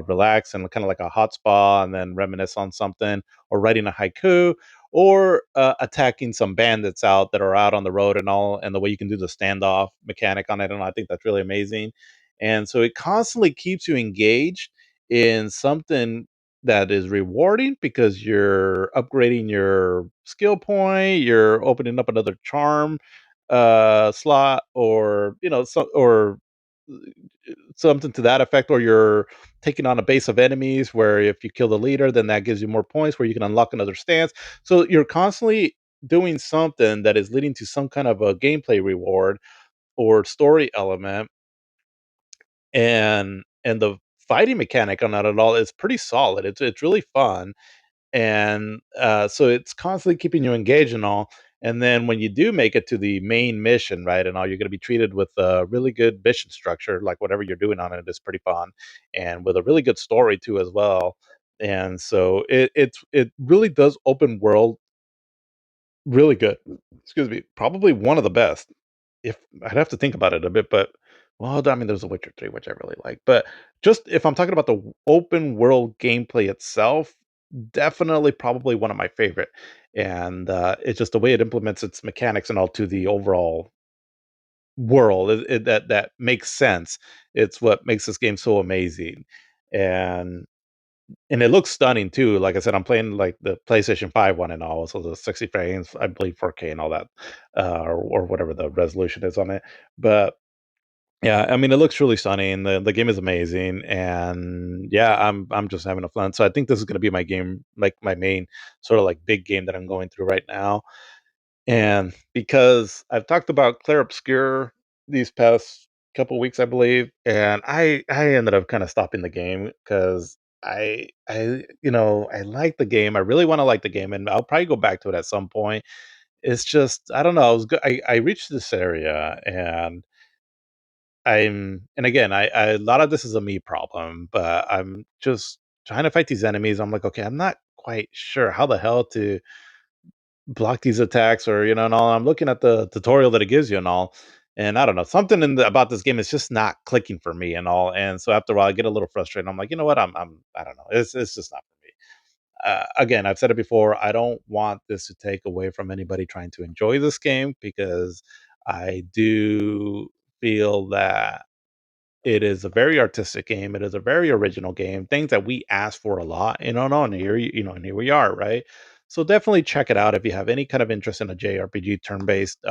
A: relax and kind of like a hot spa and then reminisce on something, or writing a haiku, or attacking some bandits out that are out on the road and all, and the way you can do the standoff mechanic on it, and I think that's really amazing. And so it constantly keeps you engaged in something that is rewarding because you're upgrading your skill point, you're opening up another charm slot, or something to that effect, or you're taking on a base of enemies where if you kill the leader, then that gives you more points where you can unlock another stance. So you're constantly doing something that is leading to some kind of a gameplay reward or story element, and the fighting mechanic on that at all is pretty solid. It's really fun, and so it's constantly keeping you engaged and all. And then when you do make it to the main mission, right, and all, you're going to be treated with a really good mission structure. Like whatever you're doing on it is pretty fun, and with a really good story too as well. And so it really does open world really good. Excuse me, probably one of the best. If I'd have to think about it a bit, but well, I mean, there's The Witcher 3, which I really like. But just if I'm talking about the open world gameplay itself, definitely probably one of my favorite. And it's just the way it implements its mechanics and all to the overall world that makes sense. It's what makes this game so amazing. And and it looks stunning too. Like I said, I'm playing like the PlayStation 5 one and all, so the 60 frames, I believe 4K and all that, or whatever the resolution is on it. But yeah, I mean, it looks really stunning. The game is amazing, and yeah, I'm just having a fun. So I think this is going to be my game, like my main sort of like big game that I'm going through right now. And because I've talked about Clair Obscur these past couple weeks, I believe, and I ended up kind of stopping the game because I like the game. I really want to like the game, and I'll probably go back to it at some point. It's just I don't know. I was good. I reached this area, and and again, a lot of this is a me problem, but I'm just trying to fight these enemies. I'm like, okay, I'm not quite sure how the hell to block these attacks, or and all. I'm looking at the tutorial that it gives you and all, and I don't know, something about this game is just not clicking for me and all. And so after a while, I get a little frustrated. I'm like, you know what? I don't know. It's just not for me. Again, I've said it before. I don't want this to take away from anybody trying to enjoy this game, because I do feel that it is a very artistic game. It is a very original game. Things that we ask for a lot, and here and here we are, right? So definitely check it out if you have any kind of interest in a JRPG turn-based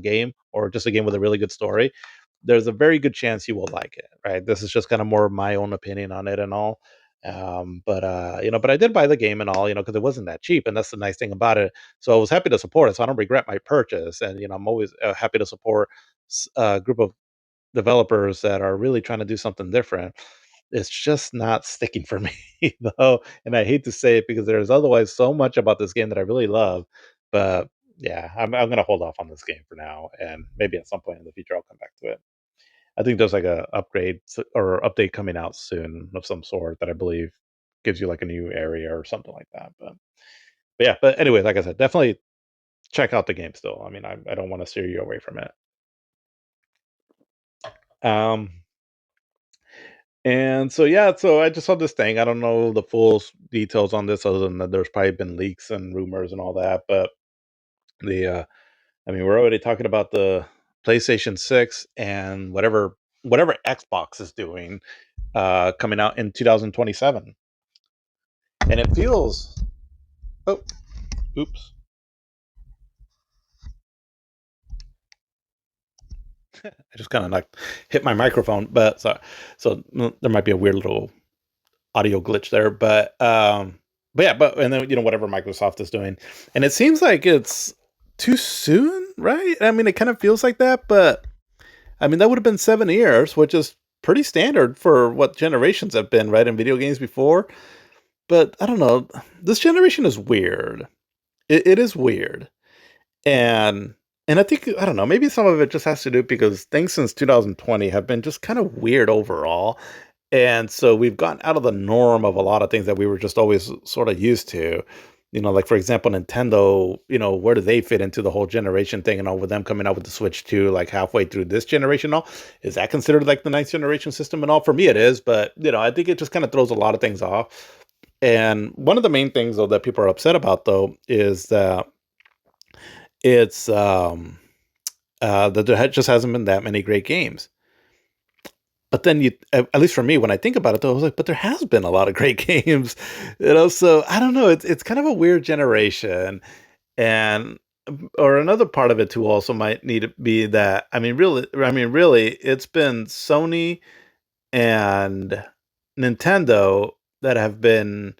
A: game, or just a game with a really good story. There's a very good chance you will like it, right? This is just kind of more of my own opinion on it and all. But I did buy the game and all, because it wasn't that cheap, and that's the nice thing about it. So I was happy to support it. So I don't regret my purchase, and I'm always happy to support a group of developers that are really trying to do something different. It's just not sticking for me though, and I hate to say it because there's otherwise so much about this game that I really love. But yeah, I'm gonna hold off on this game for now, and maybe at some point in the future I'll come back to it. I think there's like a or update coming out soon of some sort that I believe gives you like a new area or something like that. But yeah, but anyway, like I said, definitely check out the game still. I mean, I don't want to steer you away from it. Um, And so, yeah, so I just saw this thing. I don't know the full details on this, other than that there's probably been leaks and rumors and all that. But I mean, we're already talking about the PlayStation 6 and whatever Xbox is doing, coming out in 2027, and it feels. Oh, oops! I just kind of like hit my microphone, but there might be a weird little audio glitch there, but yeah, but and then whatever Microsoft is doing, and it seems like it's too soon, right? I mean, it kind of feels like that, but I mean that would have been 7 years, which is pretty standard for what generations have been, right, in video games before. But I don't know, this generation is weird. It is weird, and I think I don't know, maybe some of it just has to do because things since 2020 have been just kind of weird overall. And so we've gotten out of the norm of a lot of things that we were just always sort of used to. Like for example, Nintendo, where do they fit into the whole generation thing and all, with them coming out with the Switch 2 like halfway through this generation and all? Is that considered like the ninth generation system and all? For me it is, but I think it just kind of throws a lot of things off. And one of the main things though that people are upset about though is that it's that there just hasn't been that many great games. But then at least for me, when I think about it, though, I was like, but there has been a lot of great games, So I don't know. It's kind of a weird generation, and or another part of it too also might need to be that really, it's been Sony and Nintendo that have been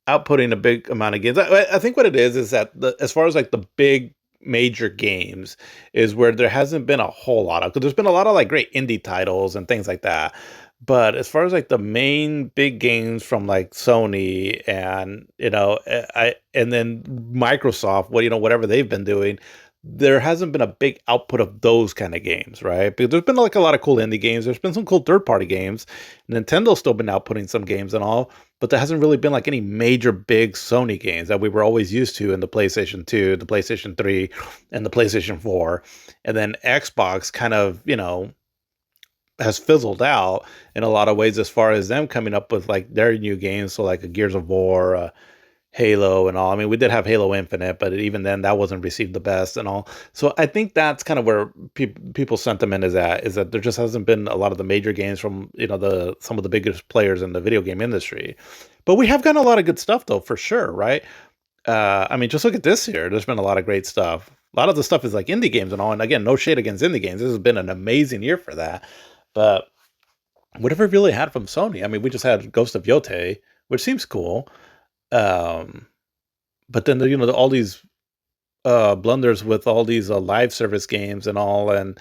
A: outputting a big amount of games. I think what it is that as far as like the big major games is where there hasn't been a whole lot of, because there's been a lot of like great indie titles and things like that. But as far as like the main big games from like Sony and I and then Microsoft, whatever they've been doing, there hasn't been a big output of those kind of games, right? Because there's been like a lot of cool indie games. There's been some cool third party games. Nintendo's still been outputting some games and all, but there hasn't really been like any major big Sony games that we were always used to in the PlayStation 2, the PlayStation 3, and the PlayStation 4. And then Xbox kind of, has fizzled out in a lot of ways as far as them coming up with like their new games. So like a Gears of War, Halo and all. I mean, we did have Halo Infinite, but even then that wasn't received the best and all. So I think that's kind of where people's sentiment is that there just hasn't been a lot of the major games from, the some of the biggest players in the video game industry. But we have gotten a lot of good stuff though, for sure, right? I mean, just look at this year. There's been a lot of great stuff. A lot of the stuff is like indie games and all. And again, no shade against indie games. This has been an amazing year for that. But whatever we really had from Sony, I mean, we just had Ghost of Yote, which seems cool. Um, but then all these blunders with all these live service games and all, and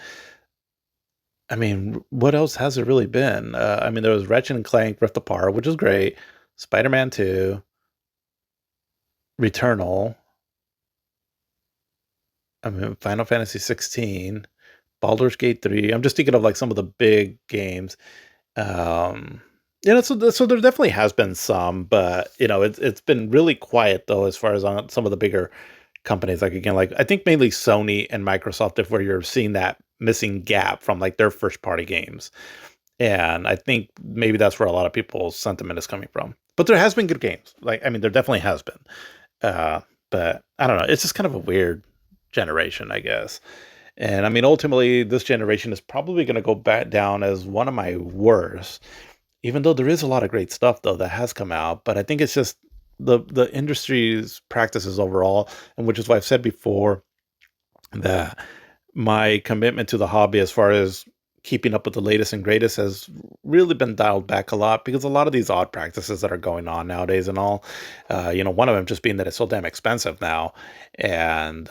A: I mean, what else has there really been? I mean, there was Ratchet and Clank Rift Apart, which is great. Spider-Man 2, Returnal. I mean, Final Fantasy 16, Baldur's Gate 3. I'm just thinking of like some of the big games. Um, so there definitely has been some, but it's been really quiet though as far as on some of the bigger companies. Like again, like I think mainly Sony and Microsoft, if where you're seeing that missing gap from like their first party games, and I think maybe that's where a lot of people's sentiment is coming from. But there has been good games. Like I mean, there definitely has been. Uh, but I don't know. It's just kind of a weird generation, I guess. And I mean, ultimately, this generation is probably going to go back down as one of my worst, even though there is a lot of great stuff though that has come out. But I think it's just the industry's practices overall, and which is why I've said before that my commitment to the hobby as far as keeping up with the latest and greatest has really been dialed back a lot, because a lot of these odd practices that are going on nowadays and all, one of them just being that it's so damn expensive now. And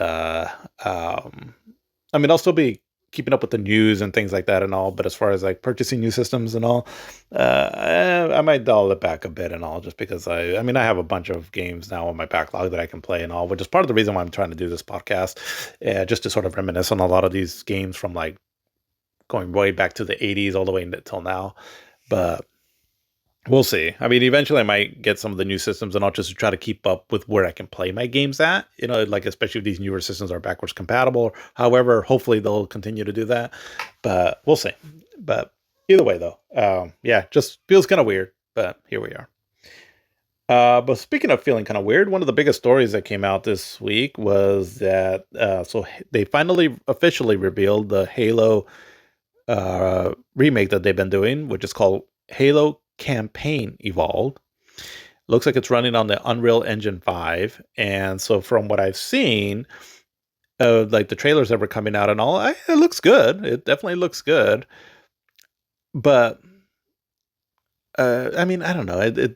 A: I mean, I'll still be keeping up with the news and things like that and all, but as far as like purchasing new systems and all, I might dial it back a bit and all, just because I mean, I have a bunch of games now on my backlog that I can play and all, which is part of the reason why I'm trying to do this podcast, just to sort of reminisce on a lot of these games from like going way back to the 80s all the way until now. But we'll see. I mean, eventually I might get some of the new systems and I'll just try to keep up with where I can play my games at, like especially if these newer systems are backwards compatible. However, hopefully they'll continue to do that, but we'll see. But either way though, yeah, just feels kind of weird, but here we are. But speaking of feeling kind of weird, one of the biggest stories that came out this week was that they finally officially revealed the Halo remake that they've been doing, which is called Halo Campaign Evolved. Looks like it's running on the Unreal Engine 5. And so from what I've seen, like the trailers that were coming out and all, it looks good. It definitely looks good. But I mean, I don't know. It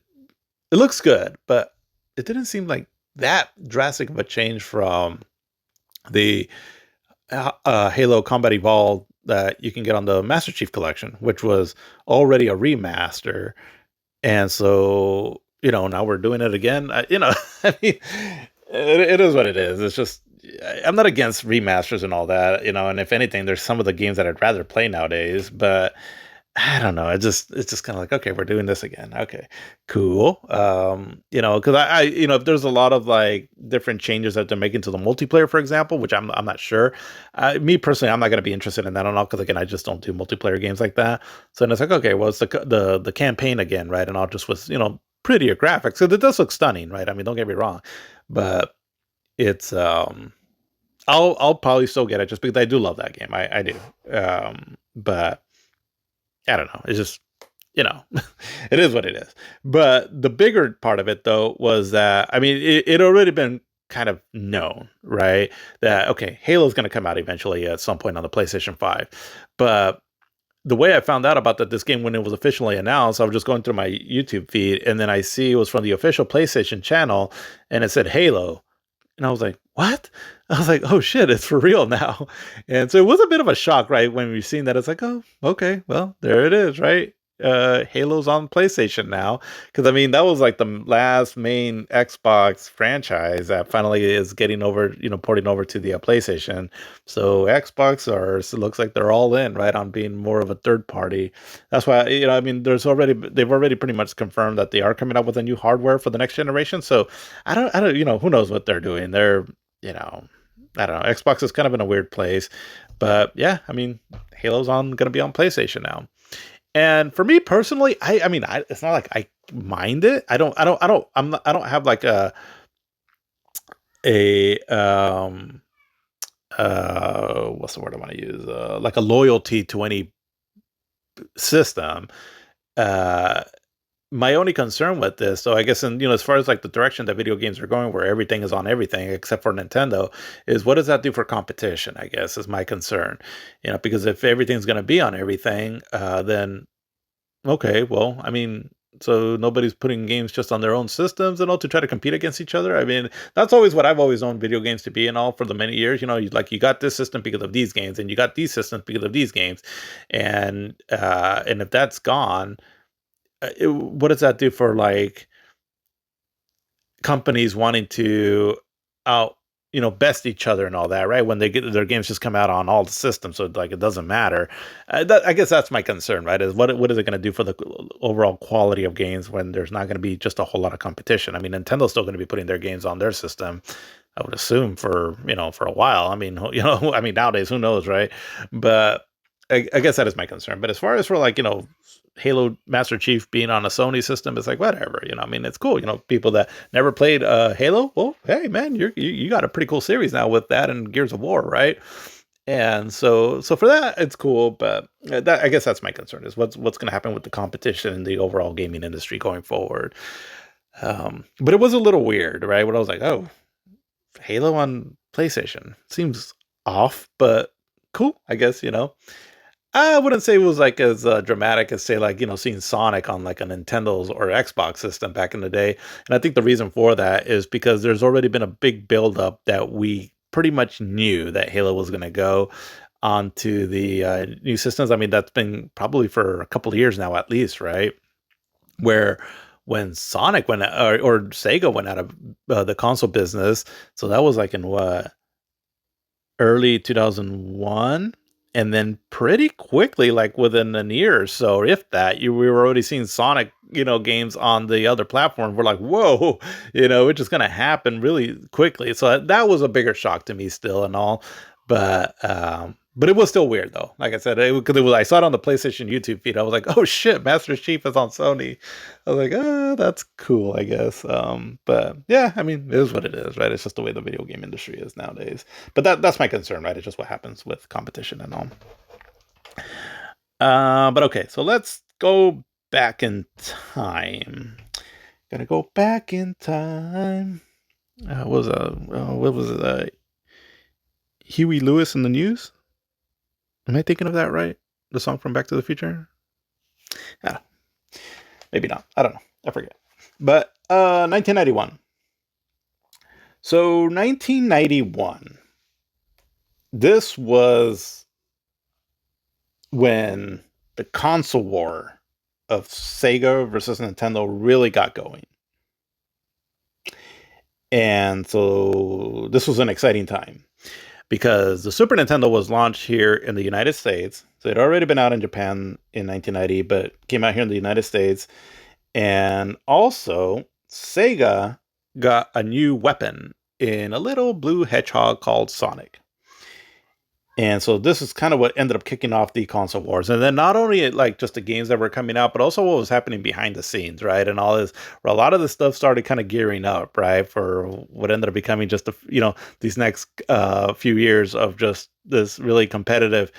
A: looks good, but it didn't seem like that drastic of a change from the Halo Combat Evolved that you can get on the Master Chief Collection, which was already a remaster. And so, now we're doing it again. I mean, it is what it is. It's just, I'm not against remasters and all that, and if anything, there's some of the games that I'd rather play nowadays, but I don't know. It's just kind of like, okay, we're doing this again. Okay, cool. Because if there's a lot of like different changes that they're making to the multiplayer, for example, which I'm not sure. Me personally, I'm not going to be interested in that at all, because again, I just don't do multiplayer games like that. So then it's like, okay, well, it's the campaign again, right? And I'll just with prettier graphics. So it does look stunning, right? I mean, don't get me wrong, but it's I'll probably still get it just because I do love that game. I do. But I don't know. It's just, you know, it is what it is. But the bigger part of it, though, was that, I mean, it already been kind of known, right? That, okay, Halo's going to come out eventually at some point on the PlayStation 5. But the way I found out about this game when it was officially announced, I was just going through my YouTube feed, and then I see it was from the official PlayStation channel, and it said Halo. And I was like, what? I was like, oh shit, it's for real now. And so it was a bit of a shock, right? When we seen that, it's like, oh, okay, well, there it is, right? Halo's on PlayStation now. Because I mean, that was like the last main Xbox franchise that finally is getting over, porting over to the PlayStation. So Xbox it looks like they're all in, right, on being more of a third party. That's why, I mean, they've already pretty much confirmed that they are coming up with a new hardware for the next generation. So I don't, who knows what they're doing. You know, I don't know. Xbox is kind of in a weird place, but yeah, I mean, Halo's going to be on PlayStation now. And for me personally, I mean, it's not like I mind it. I don't have like a, what's the word I want to use? Like a loyalty to any system. Uh, my only concern with this, so I guess, as far as like the direction that video games are going, where everything is on everything except for Nintendo, is what does that do for competition? I guess is my concern. Because if everything's going to be on everything, then okay, well, I mean, so nobody's putting games just on their own systems and all to try to compete against each other. I mean, that's always what I've always known video games to be and all for the many years. You got this system because of these games, and you got these systems because of these games, and if that's gone, what does that do for like companies wanting to out best each other and all that, right? When they get their games just come out on all the systems, so like it doesn't matter. I guess that's my concern, right? Is what is it going to do for the overall quality of games when there's not going to be just a whole lot of competition? I mean, Nintendo's still going to be putting their games on their system, I would assume, for for a while. I mean, I mean, nowadays, who knows, right? But I guess that is my concern. But as far as for like Halo Master Chief being on a Sony system, it's like whatever. I mean, it's cool. People that never played Halo, well, hey man, you got a pretty cool series now with that and Gears of War, right? And so for that, it's cool. But I guess that's my concern, is what's going to happen with the competition in the overall gaming industry going forward. But it was a little weird, right? When I was like, oh, Halo on PlayStation seems off, but cool, I guess. I wouldn't say it was like as dramatic as say like seeing Sonic on like a Nintendo's or Xbox system back in the day. And I think the reason for that is because there's already been a big buildup that we pretty much knew that Halo was going to go onto the new systems. I mean, that's been probably for a couple of years now at least, right? Where when Sonic went or Sega went out of the console business, so that was like in what, early 2001, and then pretty quickly, like within a year or so, if that, we were already seeing Sonic games on the other platform. We're like, whoa, it's just gonna happen really quickly. So that was a bigger shock to me still and all. But it was still weird though. Like I said, because it was, I saw it on the PlayStation YouTube feed. I was like, oh shit, Master Chief is on Sony. I was like, that's cool, I guess. But yeah, I mean, it is what it is, right? It's just the way the video game industry is nowadays. But that's my concern, right? It's just what happens with competition and all. But okay, so let's go back in time. Gonna go back in time. What was it? Huey Lewis in the News? Am I thinking of that right? The song from Back to the Future? Yeah, maybe not. I don't know. I forget. But 1991. So 1991. This was when the console war of Sega versus Nintendo really got going. And so this was an exciting time because the Super Nintendo was launched here in the United States. So it had already been out in Japan in 1990, but came out here in the United States. And also, Sega got a new weapon in a little blue hedgehog called Sonic. And so this is kind of what ended up kicking off the console wars. And then not only like just the games that were coming out, but also what was happening behind the scenes, right? And all this, where a lot of this stuff started kind of gearing up, right? For what ended up becoming just, these next few years of just this really competitive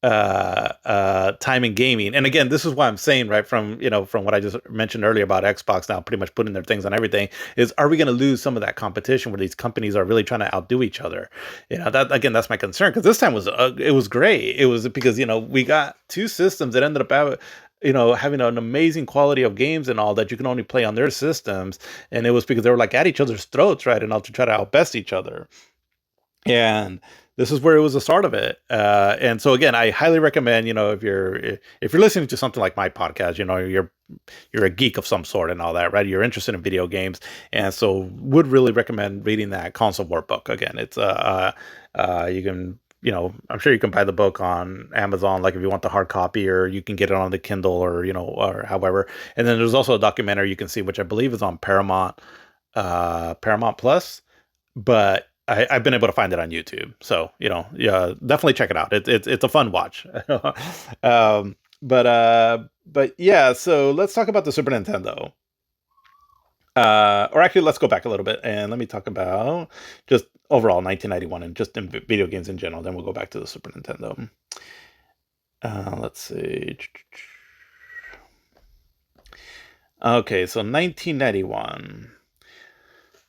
A: time in gaming. And again, this is why I'm saying, right, from what I just mentioned earlier about Xbox now pretty much putting their things on everything, is are we going to lose some of that competition where these companies are really trying to outdo each other? That again, that's my concern, because this time it was great. It was because we got two systems that ended up having an amazing quality of games and all that you can only play on their systems, and it was because they were like at each other's throats, right, and all to try to outbest each other. And this is where it was the start of it. And so again, I highly recommend, if you're listening to something like my podcast, you're a geek of some sort and all that, right? You're interested in video games, and so would really recommend reading that Console War book. Again, it's you can. I'm sure you can buy the book on Amazon, like if you want the hard copy, or you can get it on the Kindle, or however. And then there's also a documentary you can see, which I believe is on Paramount Plus, but I've been able to find it on YouTube. So, yeah, definitely check it out. It's a fun watch. um, but yeah, so let's talk about the Super Nintendo. Or actually, let's go back a little bit and let me talk about just overall 1991 and just in video games in general. Then we'll go back to the Super Nintendo. Let's see. Okay, so 1991.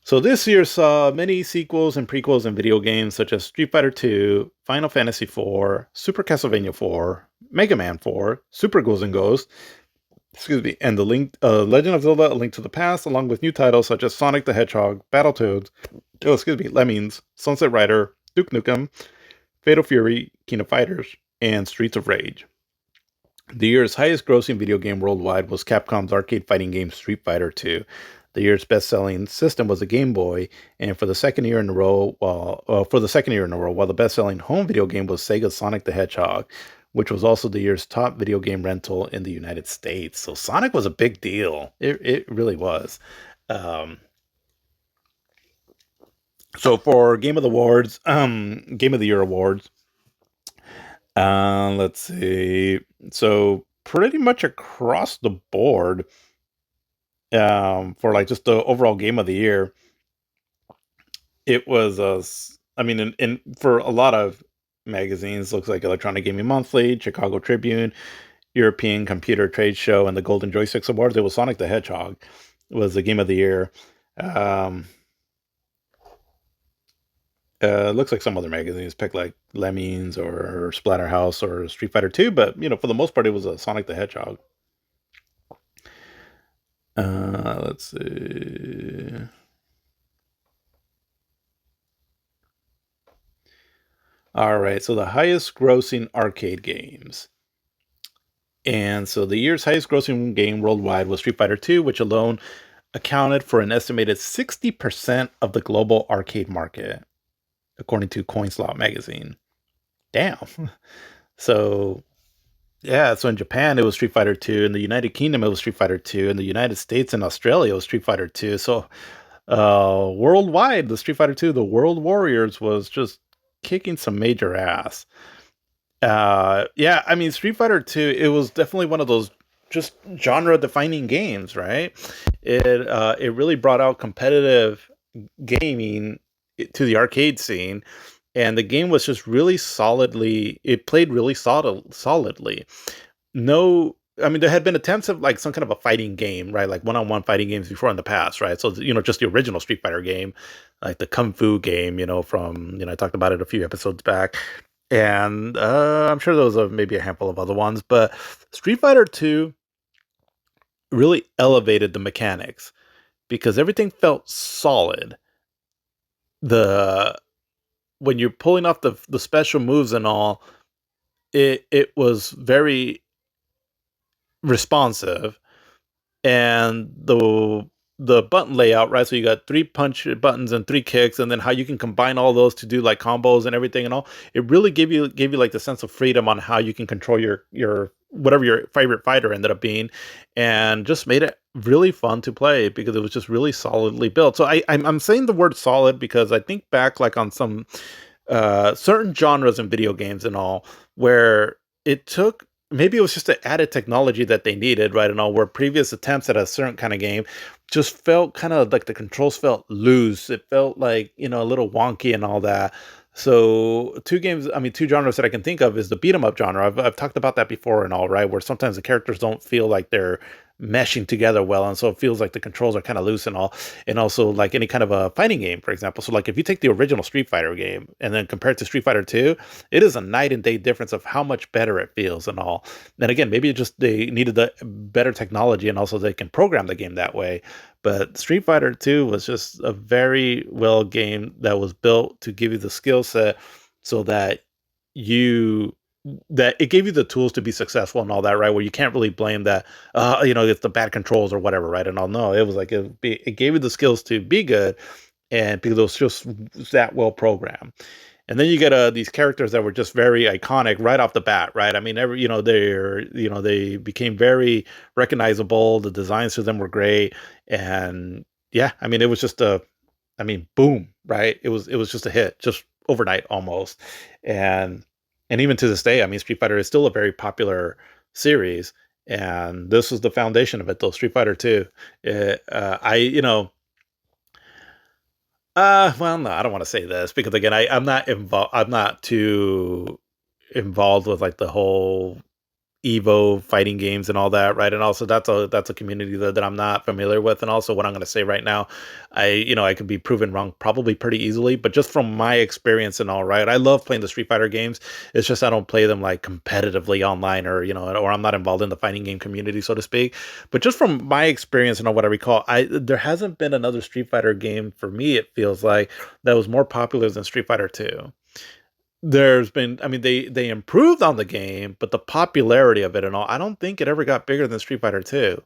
A: So this year saw many sequels and prequels in video games such as Street Fighter II, Final Fantasy IV, Super Castlevania IV, Mega Man IV, Super Ghouls and Ghosts, and Legend of Zelda: A Link to the Past, along with new titles such as Sonic the Hedgehog, Battletoads, Lemmings, Sunset Rider, Duke Nukem, Fatal Fury, King of Fighters, and Streets of Rage. The year's highest-grossing video game worldwide was Capcom's arcade fighting game Street Fighter II. The year's best-selling system was a Game Boy, and for the second year in a row, while the best-selling home video game was Sega's Sonic the Hedgehog, which was also the year's top video game rental in the United States. So Sonic was a big deal. It really was. So for Game of the Year awards, let's see. So pretty much across the board, for like just the overall Game of the Year, it was for a lot of magazines, looks like Electronic Gaming Monthly, Chicago Tribune, European Computer Trade Show, and the Golden Joysticks Awards, it was Sonic the Hedgehog was the Game of the Year. Looks like some other magazines picked like Lemmings or Splatterhouse or Street Fighter 2, but for the most part, it was a Sonic the Hedgehog. Let's see. All right, so the highest grossing arcade games. And so the year's highest grossing game worldwide was Street Fighter 2, which alone accounted for an estimated 60% of the global arcade market, according to CoinSlot magazine. Damn. So, yeah, so in Japan, it was Street Fighter 2. In the United Kingdom, it was Street Fighter 2. In the United States and Australia, it was Street Fighter 2. So, worldwide, the Street Fighter 2, the World Warriors, was just kicking some major ass. Yeah, I mean, Street Fighter 2, it was definitely one of those just genre-defining games, right? It really brought out competitive gaming to the arcade scene, and the game was just really it played really solidly. No, I mean, there had been attempts of like some kind of a fighting game, right? Like one-on-one fighting games before in the past, right? So, just the original Street Fighter game, like the Kung Fu game, from, I talked about it a few episodes back. And I'm sure there was maybe a handful of other ones, but Street Fighter 2 really elevated the mechanics because everything felt solid. When you're pulling off the special moves and all, it was very responsive, and the button layout, right? So you got 3 punch buttons and 3 kicks, and then how you can combine all those to do like combos and everything and all. It really gave you like the sense of freedom on how you can control your whatever your favorite fighter ended up being, and just made it really fun to play because it was just really solidly built. So I'm saying the word solid because I think back like on some certain genres in video games and all, where it took, maybe it was just the added technology that they needed, right? And all, where previous attempts at a certain kind of game just felt kind of like the controls felt loose. It felt like, a little wonky and all that. So two games, I mean, two genres that I can think of is the beat 'em up genre. I've talked about that before and all, right? Where sometimes the characters don't feel like they're meshing together well, and so it feels like the controls are kind of loose and all. And also like any kind of a fighting game, for example. So like if you take the original Street Fighter game and then compare it to Street Fighter 2, it is a night and day difference of how much better it feels and all. And again, maybe it just they needed the better technology and also they can program the game that way. But Street Fighter 2 was just a very well game that was built to give you the skill set so that you that it gave you the tools to be successful and all that, right? Where you can't really blame that, it's the bad controls or whatever, right? And all no, it was like it gave you the skills to be good, and because it was just that well programmed. And then you get these characters that were just very iconic right off the bat, right? I mean, they became very recognizable. The designs for them were great, and yeah, I mean, it was just I mean, boom, right? It was just a hit, just overnight almost, and even to this day, I mean, Street Fighter is still a very popular series, and this was the foundation of it, though. Street Fighter Two, I well, no, I don't want to say this because again, I'm not involved. I'm not too involved with like the whole Evo fighting games and all that, right? And also that's a community that I'm not familiar with. And also what I'm going to say right now, I could be proven wrong probably pretty easily, but just from my experience and all, right, I love playing the Street Fighter games. It's just I don't play them like competitively online or I'm not involved in the fighting game community, so to speak. But just from my experience and what I recall, I there hasn't been another Street Fighter game for me, it feels like, that was more popular than Street Fighter 2. There's been I mean, they improved on the game, but the popularity of it and all, I don't think it ever got bigger than Street Fighter 2.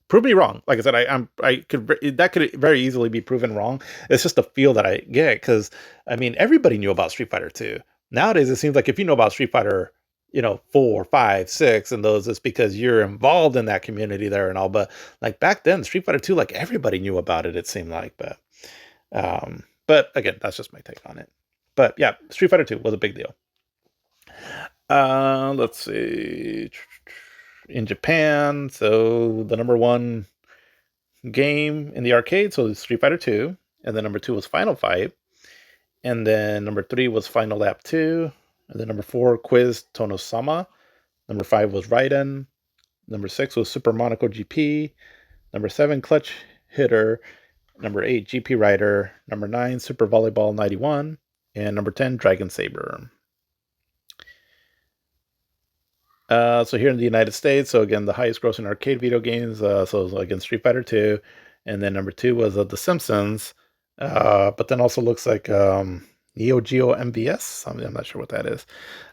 A: Prove me wrong. Like I said, I could that could very easily be proven wrong. It's just the feel that I get because I mean, everybody knew about Street Fighter 2. Nowadays, it seems like if you know about Street Fighter, 4, 5, 6, and those, it's because you're involved in that community there and all. But like back then, Street Fighter 2, like everybody knew about it, it seemed like. But again, that's just my take on it. But yeah, Street Fighter 2 was a big deal. Let's see. In Japan, so the number one game in the arcade, so Street Fighter 2, and then number 2 was Final Fight, and then number 3 was Final Lap 2, and then number 4 Quiz Tonosama, number 5 was Raiden, number 6 was Super Monaco GP, number 7 Clutch Hitter, number 8 GP Rider, number 9 Super Volleyball 91, and number 10 Dragon Saber. So here in the United States, so again, the highest grossing arcade video games, so again, Street Fighter 2, and then number 2 was The Simpsons, but then also looks like Neo Geo MVS. I'm not sure what that is.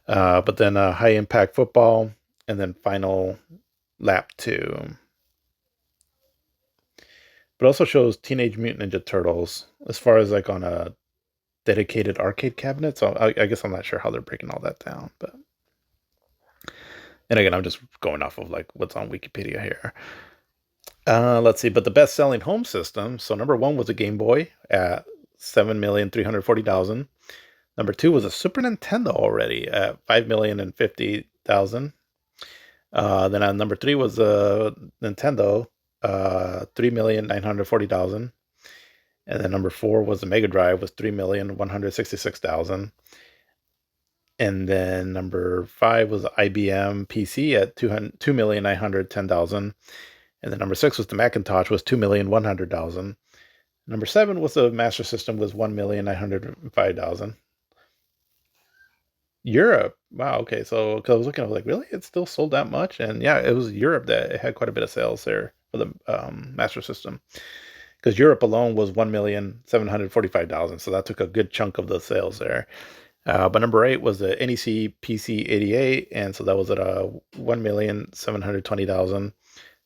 A: But then High Impact Football, and then Final Lap 2. But also shows Teenage Mutant Ninja Turtles as far as like on a dedicated arcade cabinet. So I guess I'm not sure how they're breaking all that down, but. And again, I'm just going off of like what's on Wikipedia here. Let's see, but the best-selling home system. So number one was a Game Boy at 7,340,000. Number two was a Super Nintendo already at 5,050,000. Then number three was a Nintendo, 3,940,000. And then number four was the Mega Drive was 3,166,000. And then number five was the IBM PC at 2,910,000. And then number six was the Macintosh was 2,100,000. Number seven was the Master System was 1,905,000. Europe, wow, okay, so because I was looking, I was like, really, it still sold that much? And yeah, it was Europe that it had quite a bit of sales there for the Master System, because Europe alone was 1,745,000, so that took a good chunk of the sales there. But number eight was the NEC PC 88, and so that was at 1,720,000.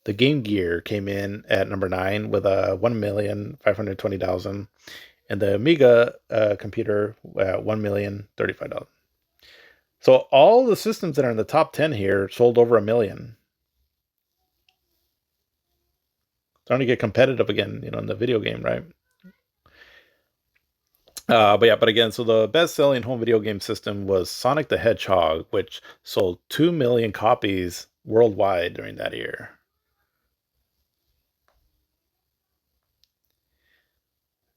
A: The Game Gear came in at number nine with 1,520,000, and the Amiga computer at 1,035,000. So all the systems that are in the top 10 here sold over 1 million. Starting to get competitive again, in the video game, right? But again, so the best-selling home video game system was Sonic the Hedgehog, which sold 2 million copies worldwide during that year.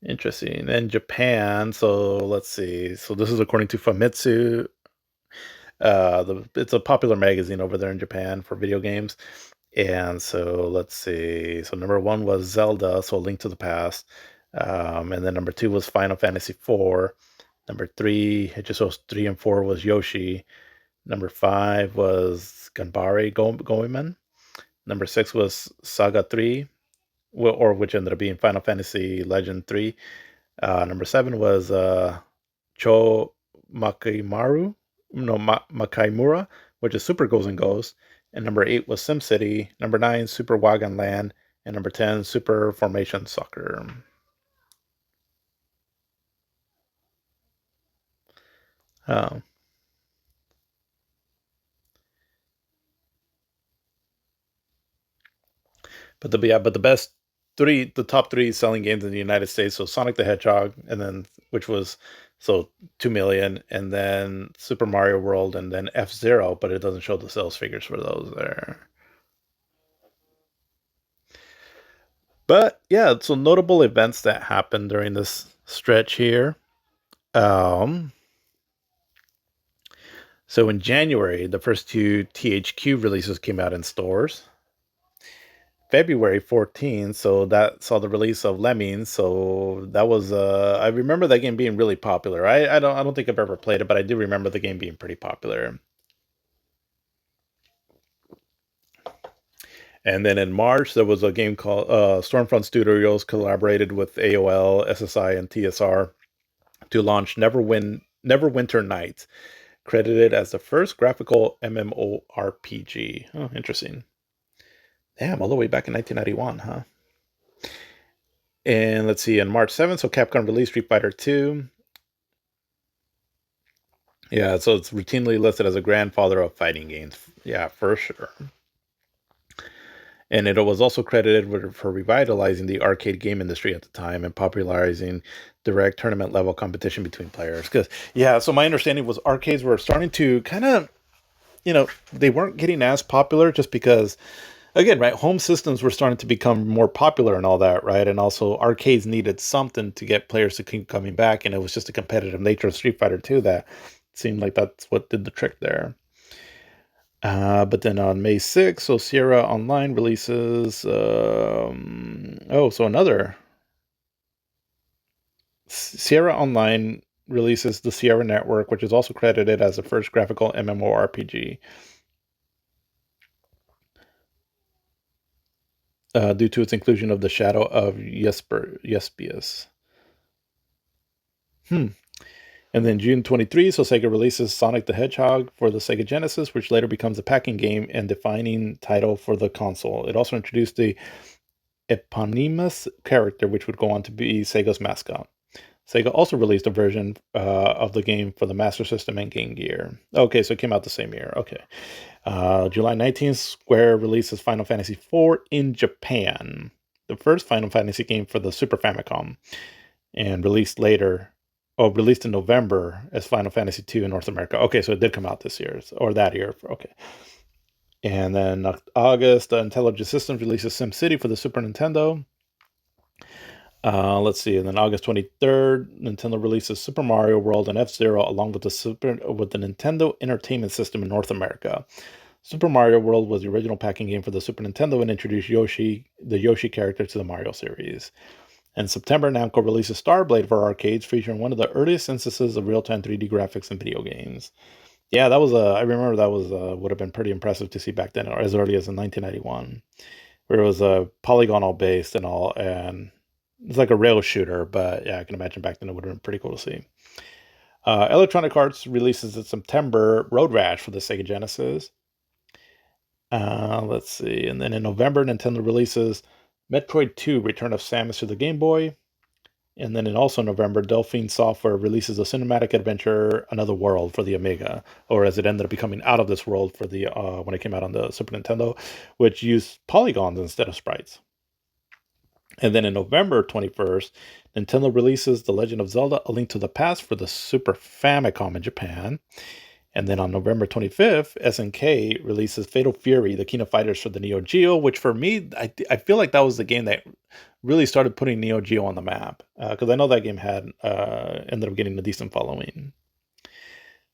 A: Interesting. In Japan, so let's see. So this is according to Famitsu. It's a popular magazine over there in Japan for video games. And so let's see. So number one was Zelda, so A Link to the Past. And then number two was Final Fantasy IV. Number three, it just was three and four was Yoshi. Number five was Ganbare Goemon. Number six was Saga 3, or which ended up being Final Fantasy Legend 3. Number seven was Cho Makimaru, no, Makaimura, which is Super Goes and Goes. And number eight was SimCity. Number nine, Super Wagon Land. And number 10, Super Formation Soccer. Um, but the best three, the top three selling games in the United States. So Sonic the Hedgehog, and then which was so 2 million, and then Super Mario World, and then F-Zero. But it doesn't show the sales figures for those there. But yeah, so notable events that happened during this stretch here. Um, so in January, the first two THQ releases came out in stores. February 14th, so that saw the release of Lemmings. So that was I remember that game being really popular. I don't think I've ever played it, but I do remember the game being pretty popular. And then in March, there was a game called Stormfront Studios collaborated with AOL, SSI, and TSR to launch Neverwinter Nights, credited as the first graphical MMORPG. Oh, interesting. Damn, all the way back in 1991, huh? And let's see, on March 7th, so Capcom released Street Fighter 2. Yeah, so it's routinely listed as a grandfather of fighting games. Yeah, for sure. And it was also credited for revitalizing the arcade game industry at the time and popularizing direct tournament level competition between players. Because, yeah, so my understanding was arcades were starting to kind of, they weren't getting as popular just because, again, right, home systems were starting to become more popular and all that, right? And also arcades needed something to get players to keep coming back. And it was just the competitive nature of Street Fighter 2 that seemed like that's what did the trick there. But then on May 6th, so Sierra Online releases. So another Sierra Online releases the Sierra Network, which is also credited as the first graphical MMORPG. Due to its inclusion of the Shadow of Yespius. Hmm. And then June 23, so Sega releases Sonic the Hedgehog for the Sega Genesis, which later becomes a packing game and defining title for the console. It also introduced the eponymous character, which would go on to be Sega's mascot. Sega also released a version of the game for the Master System and Game Gear. Okay, so it came out the same year. Okay. July 19th, Square releases Final Fantasy IV in Japan, the first Final Fantasy game for the Super Famicom, and released in November as Final Fantasy II in North America. Okay, so it did come out this year, or that year. Okay. And then August, Intelligent Systems releases SimCity for the Super Nintendo. Let's see, and then August 23rd, Nintendo releases Super Mario World and F-Zero along with the Nintendo Entertainment System in North America. Super Mario World was the original packing game for the Super Nintendo and introduced the Yoshi character to the Mario series. In September, Namco releases Starblade for arcades, featuring one of the earliest instances of real-time 3D graphics in video games. Yeah, that was I remember that was would have been pretty impressive to see back then, or as early as in 1991, where it was polygonal based and all, and it's like a rail shooter. But yeah, I can imagine back then it would have been pretty cool to see. Electronic Arts releases in September Road Rash for the Sega Genesis. Let's see, and then in November, Nintendo releases Metroid 2: Return of Samus to the Game Boy. And then in also November, Delphine Software releases a cinematic adventure, Another World, for the Amiga, or as it ended up becoming Out of This World for the when it came out on the Super Nintendo, which used polygons instead of sprites. And then in November 21st, Nintendo releases The Legend of Zelda: A Link to the Past for the Super Famicom in Japan. And then on November 25th, SNK releases Fatal Fury, the King of Fighters for the Neo Geo, which for me, I feel like that was the game that really started putting Neo Geo on the map. Because I know that game had ended up getting a decent following.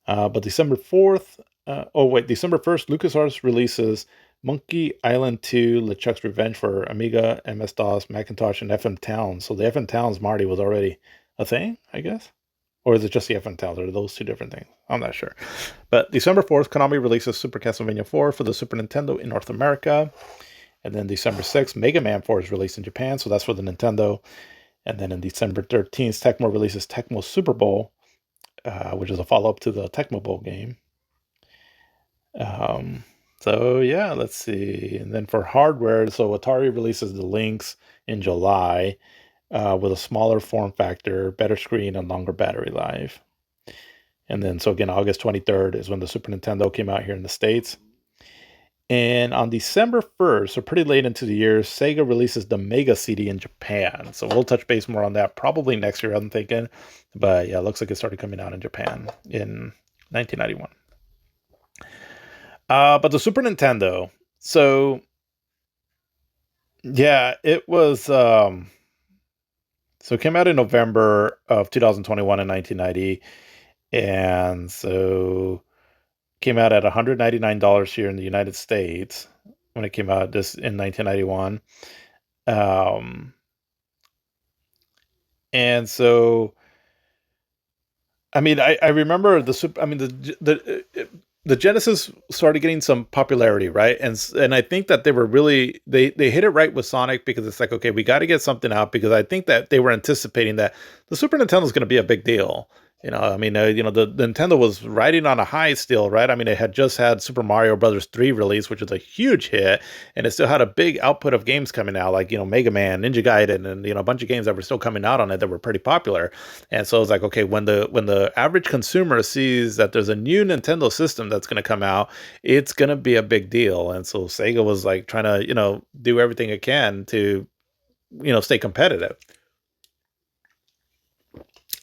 A: But December 4th, December 1st, LucasArts releases Monkey Island 2, LeChuck's Revenge for Amiga, MS-DOS, Macintosh, and FM Towns. So the FM Towns Marty was already a thing, I guess? Or is it just the FM Towns? Or are those two different things? I'm not sure. But December 4th, Konami releases Super Castlevania 4 for the Super Nintendo in North America. And then December 6th, Mega Man 4 is released in Japan, so that's for the Nintendo. And then in December 13th, Tecmo releases Tecmo Super Bowl, which is a follow-up to the Tecmo Bowl game. So yeah, let's see. And then for hardware, so Atari releases the Lynx in July with a smaller form factor, better screen, and longer battery life. And then, so again, August 23rd is when the Super Nintendo came out here in the States. And on December 1st, so pretty late into the year, Sega releases the Mega CD in Japan. So we'll touch base more on that probably next year, I'm thinking. But yeah, it looks like it started coming out in Japan in 1991. But the Super Nintendo, so yeah, it was, so it came out in November of 2021 in 1990. And so came out at $199 here in the United States when it came out this in 1991. And so, I mean, I remember the Genesis started getting some popularity, right? And I think that they were really they hit it right with Sonic, because it's like, okay, we got to get something out, because I think that they were anticipating that the Super Nintendo is going to be a big deal. I mean, the Nintendo was riding on a high still, right? I mean, it had just had Super Mario Brothers 3 release, which was a huge hit, and it still had a big output of games coming out, like, Mega Man, Ninja Gaiden, and, a bunch of games that were still coming out on it that were pretty popular. And so it's like, okay, when the average consumer sees that there's a new Nintendo system that's going to come out, it's going to be a big deal. And so Sega was like trying to, do everything it can to, stay competitive.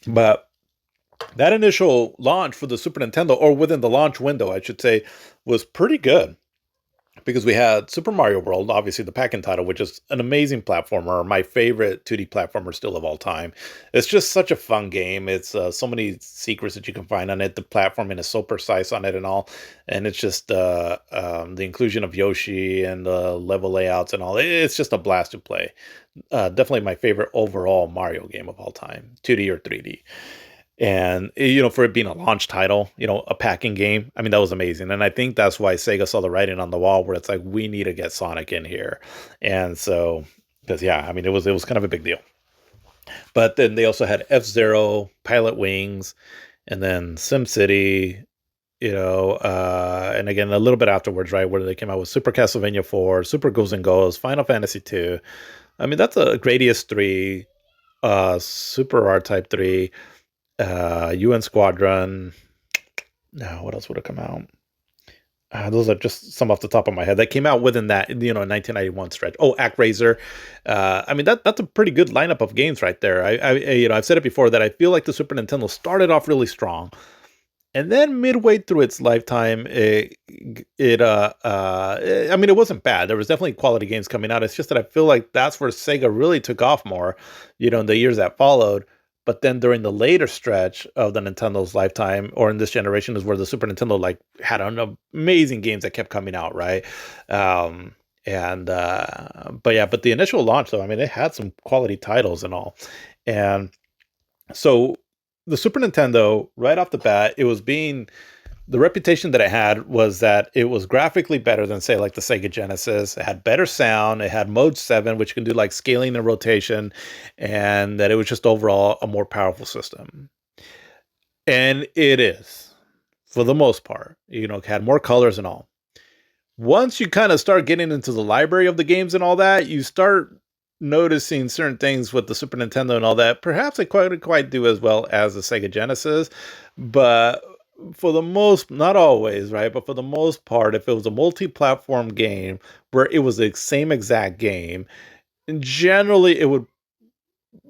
A: But that initial launch for the Super Nintendo, or within the launch window, I should say, was pretty good, because we had Super Mario World, obviously the pack-in title, which is an amazing platformer, my favorite 2D platformer still of all time. It's just such a fun game. It's so many secrets that you can find on it. The platforming is so precise on it and all, and it's just the inclusion of Yoshi and the level layouts and all. It's just a blast to play. Definitely my favorite overall Mario game of all time, 2D or 3D. And, for it being a launch title, a packing game, I mean, that was amazing. And I think that's why Sega saw the writing on the wall, where it's like, we need to get Sonic in here. And so, because, yeah, I mean, it was kind of a big deal. But then they also had F-Zero, Pilot Wings, and then SimCity, and again, a little bit afterwards, right, where they came out with Super Castlevania 4, Super Ghosts and Ghosts, Final Fantasy 2. I mean, that's a Gradius 3, Super R-Type 3, UN Squadron. Now, what else would have come out? Those are just some off the top of my head that came out within that, 1991 stretch. Oh, ActRaiser. I mean, that's a pretty good lineup of games right there. I've said it before that I feel like the Super Nintendo started off really strong, and then midway through its lifetime, I mean, it wasn't bad. There was definitely quality games coming out. It's just that I feel like that's where Sega really took off more, in the years that followed. But then during the later stretch of the Nintendo's lifetime, or in this generation, is where the Super Nintendo had amazing games that kept coming out, right? But the initial launch, though, I mean, it had some quality titles and all. And so the Super Nintendo, right off the bat, the reputation that it had was that it was graphically better than, say, like the Sega Genesis. It had better sound. It had Mode 7, which can do like scaling and rotation, and that it was just overall a more powerful system. And it is, for the most part. It had more colors and all. Once you kind of start getting into the library of the games and all that, you start noticing certain things with the Super Nintendo and all that. Perhaps it couldn't quite do as well as the Sega Genesis, but for the most, not always, right? But for the most part, if it was a multi-platform game where it was the same exact game, generally it would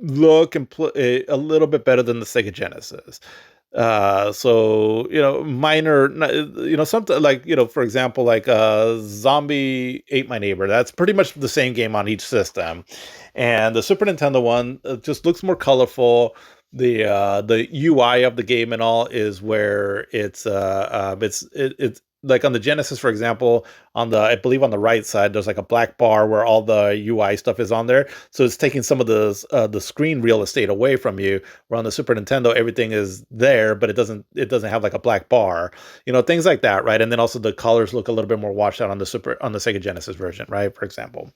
A: look and play a little bit better than the Sega Genesis. So minor, something like, for example, like Zombie Ate My Neighbor. That's pretty much the same game on each system, and the Super Nintendo one just looks more colorful. The UI of the game and all is where it's like on the Genesis, for example, on the, I believe on the right side, there's like a black bar where all the UI stuff is on there. So it's taking some of the screen real estate away from you. Where on the Super Nintendo, everything is there, but it doesn't have like a black bar, things like that, right? And then also the colors look a little bit more washed out on the Sega Genesis version, right? For example,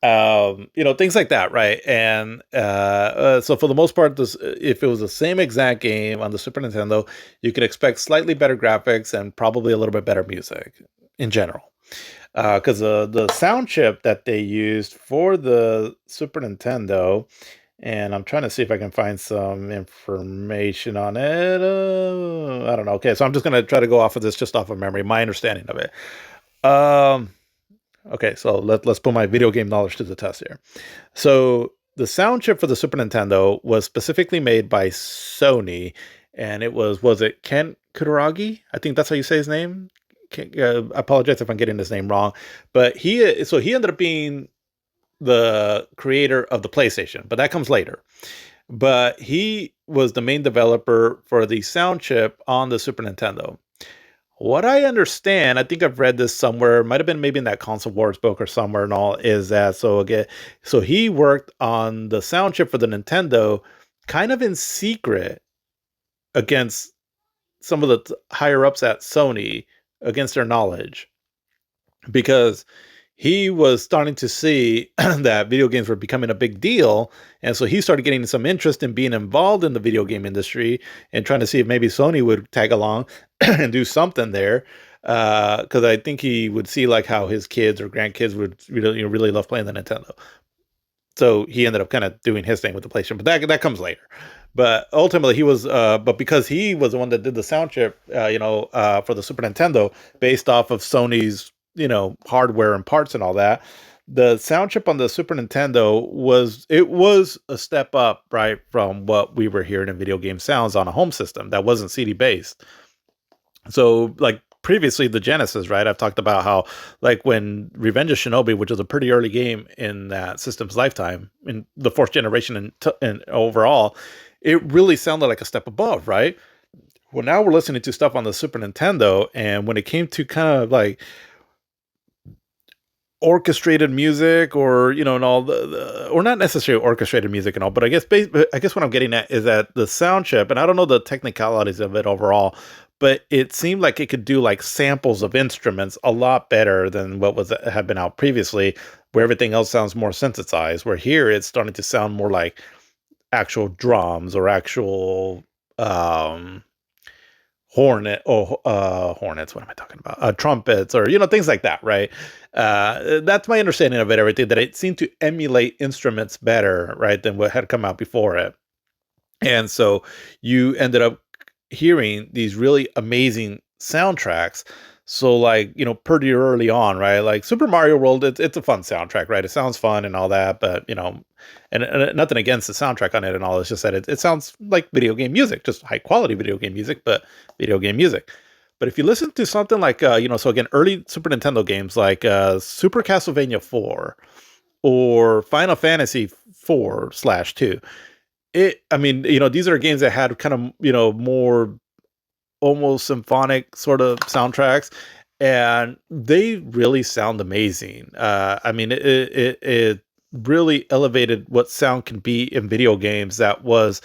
A: things like that, right? And so for the most part, if it was the same exact game on the Super Nintendo, you could expect slightly better graphics and probably a little bit better music in general. Because the sound chip that they used for the Super Nintendo, and I'm trying to see if I can find some information on it. I don't know. Okay, so I'm just gonna try to go off of this just off of memory, my understanding of it. Um, okay, so let's put my video game knowledge to the test here. So the sound chip for the Super Nintendo was specifically made by Sony, and was it Ken Kutaragi? I think that's how you say his name. I apologize if I'm getting his name wrong, but he ended up being the creator of the PlayStation, but that comes later. But he was the main developer for the sound chip on the Super Nintendo. What I understand, I think I've read this somewhere, might have been maybe in that Console Wars book or somewhere and all, is that so he worked on the sound chip for the Nintendo kind of in secret against some of the higher ups at Sony, against their knowledge, because he was starting to see that video games were becoming a big deal. And so he started getting some interest in being involved in the video game industry and trying to see if maybe Sony would tag along and do something there. Because I think he would see like how his kids or grandkids would really love playing the Nintendo. So he ended up kind of doing his thing with the PlayStation, but that comes later. But ultimately, but because he was the one that did the sound chip, for the Super Nintendo, based off of Sony's, hardware and parts and all that, the sound chip on the Super Nintendo was a step up, right, from what we were hearing in video game sounds on a home system that wasn't CD based. So, like previously, the Genesis, right? I've talked about how, like, when Revenge of Shinobi, which was a pretty early game in that system's lifetime, in the fourth generation and overall, it really sounded like a step above, right? Well, now we're listening to stuff on the Super Nintendo, and when it came to kind of like orchestrated music, or and all or not necessarily orchestrated music and all, but I guess what I'm getting at is that the sound chip, and I don't know the technicalities of it overall, but it seemed like it could do like samples of instruments a lot better than what had been out previously, where everything else sounds more synthesized, where here it's starting to sound more like actual drums or actual um hornets, what am I talking about, trumpets, or things like that, right? That's my understanding of it, everything, that it seemed to emulate instruments better, right, than what had come out before it. And so you ended up hearing these really amazing soundtracks. So, like, pretty early on, right? Like Super Mario World, it's a fun soundtrack, right? It sounds fun and all that, but and nothing against the soundtrack on it and all. It's just that it sounds like video game music, just high quality video game music, but video game music. But if you listen to something like, so again, early Super Nintendo games like Super Castlevania 4 or Final Fantasy 4/2, I mean, these are games that had kind of, more almost symphonic sort of soundtracks, and they really sound amazing. I mean, it really elevated what sound can be in video games. That was,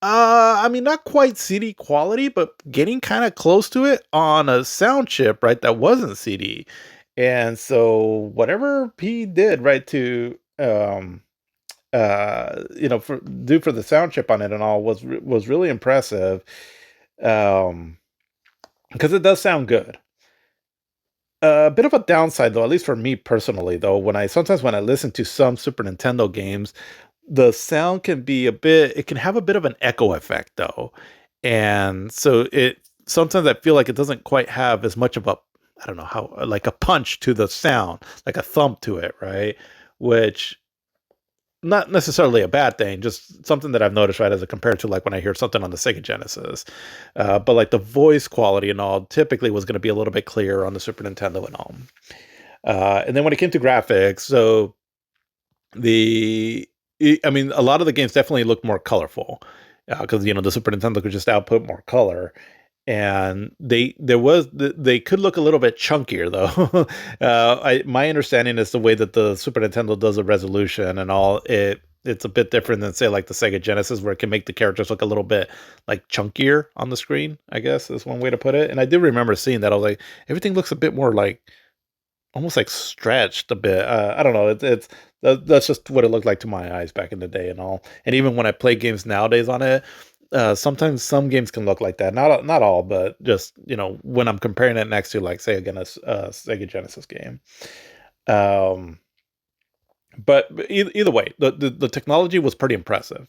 A: I mean, not quite CD quality, but getting kind of close to it on a sound chip, right? That wasn't CD, and so whatever he did, right, to for the sound chip on it and all was really impressive. Um, because it does sound good. A bit of a downside, though, at least for me personally, though, when I listen to some Super Nintendo games, the sound it can have a bit of an echo effect, though. And so sometimes I feel like it doesn't quite have as much of I don't know how, like a punch to the sound, like a thump to it, right? Which not necessarily a bad thing, just something that I've noticed, right, as a compared to like when I hear something on the Sega Genesis. But like the voice quality and all typically was going to be a little bit clearer on the Super Nintendo and all. And then when it came to graphics, so the I mean, a lot of the games definitely look more colorful because the Super Nintendo could just output more color, and they could look a little bit chunkier though. My understanding is the way that the Super Nintendo does a resolution and all it's a bit different than say like the Sega Genesis where it can make the characters look a little bit like chunkier on the screen, I guess is one way to put it. And I do remember seeing that. I was like, everything looks a bit more like almost like stretched a bit. I don't know. That's just what it looked like to my eyes back in the day and all. And even when I play games nowadays on it, sometimes some games can look like that. Not all, but just when I'm comparing it next to like say again a Sega Genesis game. Um, but either way, the technology was pretty impressive.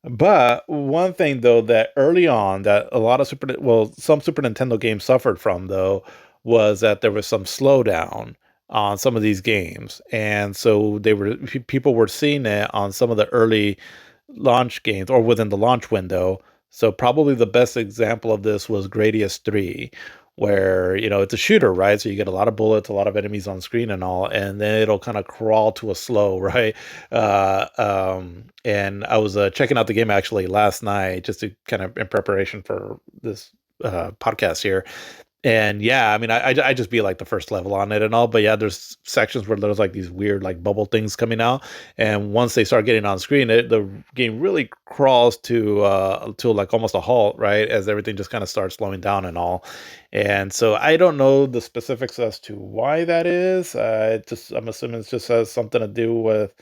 A: But one thing though that early on that a lot of some Super Nintendo games suffered from though was that there was some slowdown on some of these games. And so people were seeing it on some of the early launch games or within the launch window. So probably the best example of this was Gradius 3, where it's a shooter, right? So you get a lot of bullets, a lot of enemies on screen and all, and then it'll kind of crawl to a slow, right? And I was checking out the game actually last night just to kind of in preparation for this podcast here. And yeah, I mean, I just be like the first level on it and all, but yeah, there's sections where there's like these weird like bubble things coming out, and once they start getting on screen, the game really crawls to like almost a halt, right? As everything just kind of starts slowing down and all, and so I don't know the specifics as to why that is. I'm assuming it just has something to do with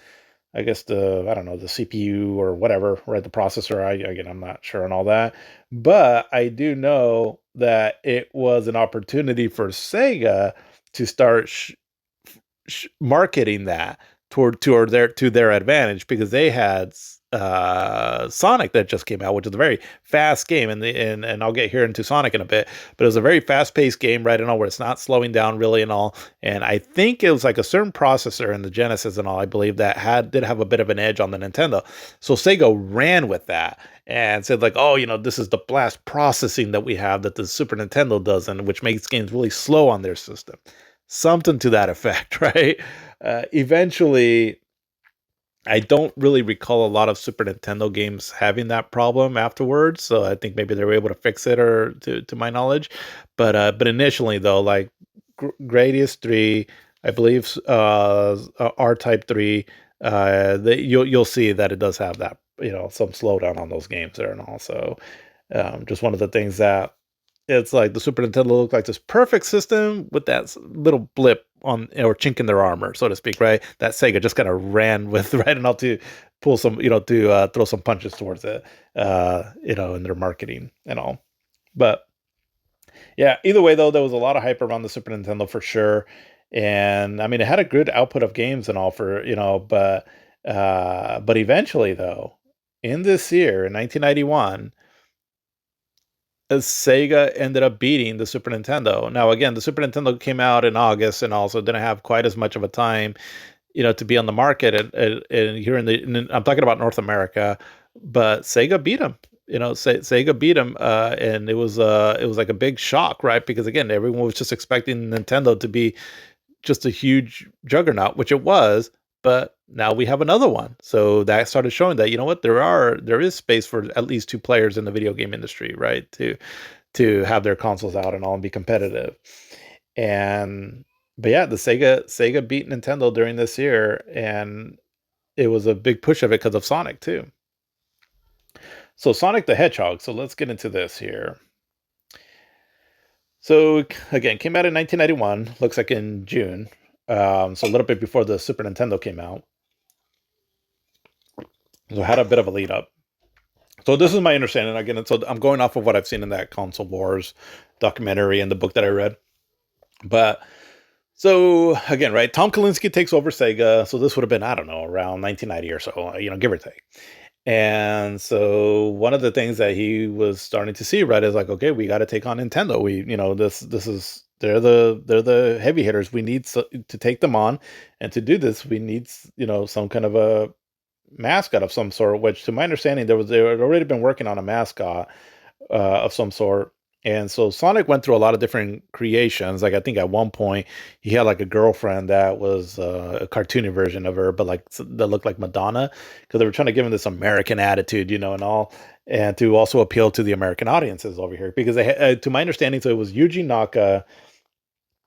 A: I guess I don't know, the CPU or whatever, right? The processor. Again, I'm not sure on all that, but I do know that it was an opportunity for Sega to start marketing that to their advantage because they had Sonic that just came out, which is a very fast game, and I'll get here into Sonic in a bit, but it was a very fast paced game, right? And all where it's not slowing down really and all. And I think it was like a certain processor in the Genesis and all, I believe that did have a bit of an edge on the Nintendo. So Sega ran with that and said like, oh, this is the blast processing that we have that the Super Nintendo doesn't, which makes games really slow on their system. Something to that effect, right? Eventually, I don't really recall a lot of Super Nintendo games having that problem afterwards, so I think maybe they were able to fix it, or to my knowledge. But initially though, like Gradius 3, I believe R-Type 3, you'll see that it does have that some slowdown on those games there, and also just one of the things that it's like the Super Nintendo looked like this perfect system with that little blip on or chink in their armor, so to speak, right? That Sega just kind of ran with right and all to pull some, to throw some punches towards it, in their marketing and all. But yeah, either way though, there was a lot of hype around the Super Nintendo for sure, and I mean it had a good output of games and all for but eventually though, in this year in 1991 Sega ended up beating the Super Nintendo. Now, again, the Super Nintendo came out in August and also didn't have quite as much of a time, to be on the market. And here I'm talking about North America, but Sega beat them. Sega beat them, and it was like a big shock, right? Because again, everyone was just expecting Nintendo to be just a huge juggernaut, which it was, but now we have another one. So that started showing that, what, there is space for at least two players in the video game industry, right? To have their consoles out and all and be competitive. And but yeah, the Sega beat Nintendo during this year, and it was a big push of it because of Sonic too. So Sonic the Hedgehog. So let's get into this here. So again, came out in 1991. Looks like in June. So a little bit before the Super Nintendo came out. So had a bit of a lead up. So this is my understanding. Again, so I'm going off of what I've seen in that Console Wars documentary and the book that I read. But so again, right, Tom Kalinske takes over Sega. So this would have been, I don't know, around 1990 or so, give or take. And so one of the things that he was starting to see, right, is like, okay, we got to take on Nintendo. This is they're the heavy hitters. We need to take them on, and to do this, we need some kind of a mascot of some sort. Which, to my understanding, they had already been working on a mascot of some sort. And so Sonic went through a lot of different creations. Like I think at one point he had like a girlfriend that was a cartoony version of her, but like that looked like Madonna because they were trying to give him this American attitude, and all, and to also appeal to the American audiences over here. Because to my understanding, so it was Yuji Naka.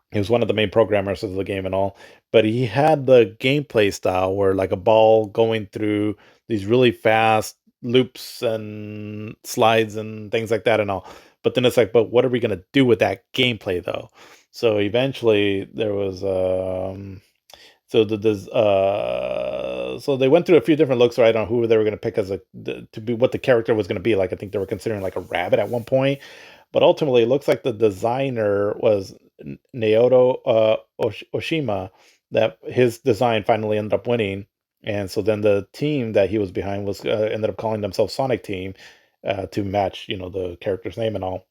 A: He was one of the main programmers of the game and all, but he had the gameplay style where like a ball going through these really fast loops and slides and things like that and all. But then it's like, but what are we gonna do with that gameplay though? So eventually there was so so they went through a few different looks right on who they were gonna pick as to be what the character was gonna be like. I think they were considering like a rabbit at one point, but ultimately, it looks like the designer was Naoto Oshima. That his design finally ended up winning, and so then the team that he was behind was ended up calling themselves Sonic Team to match, the character's name and all.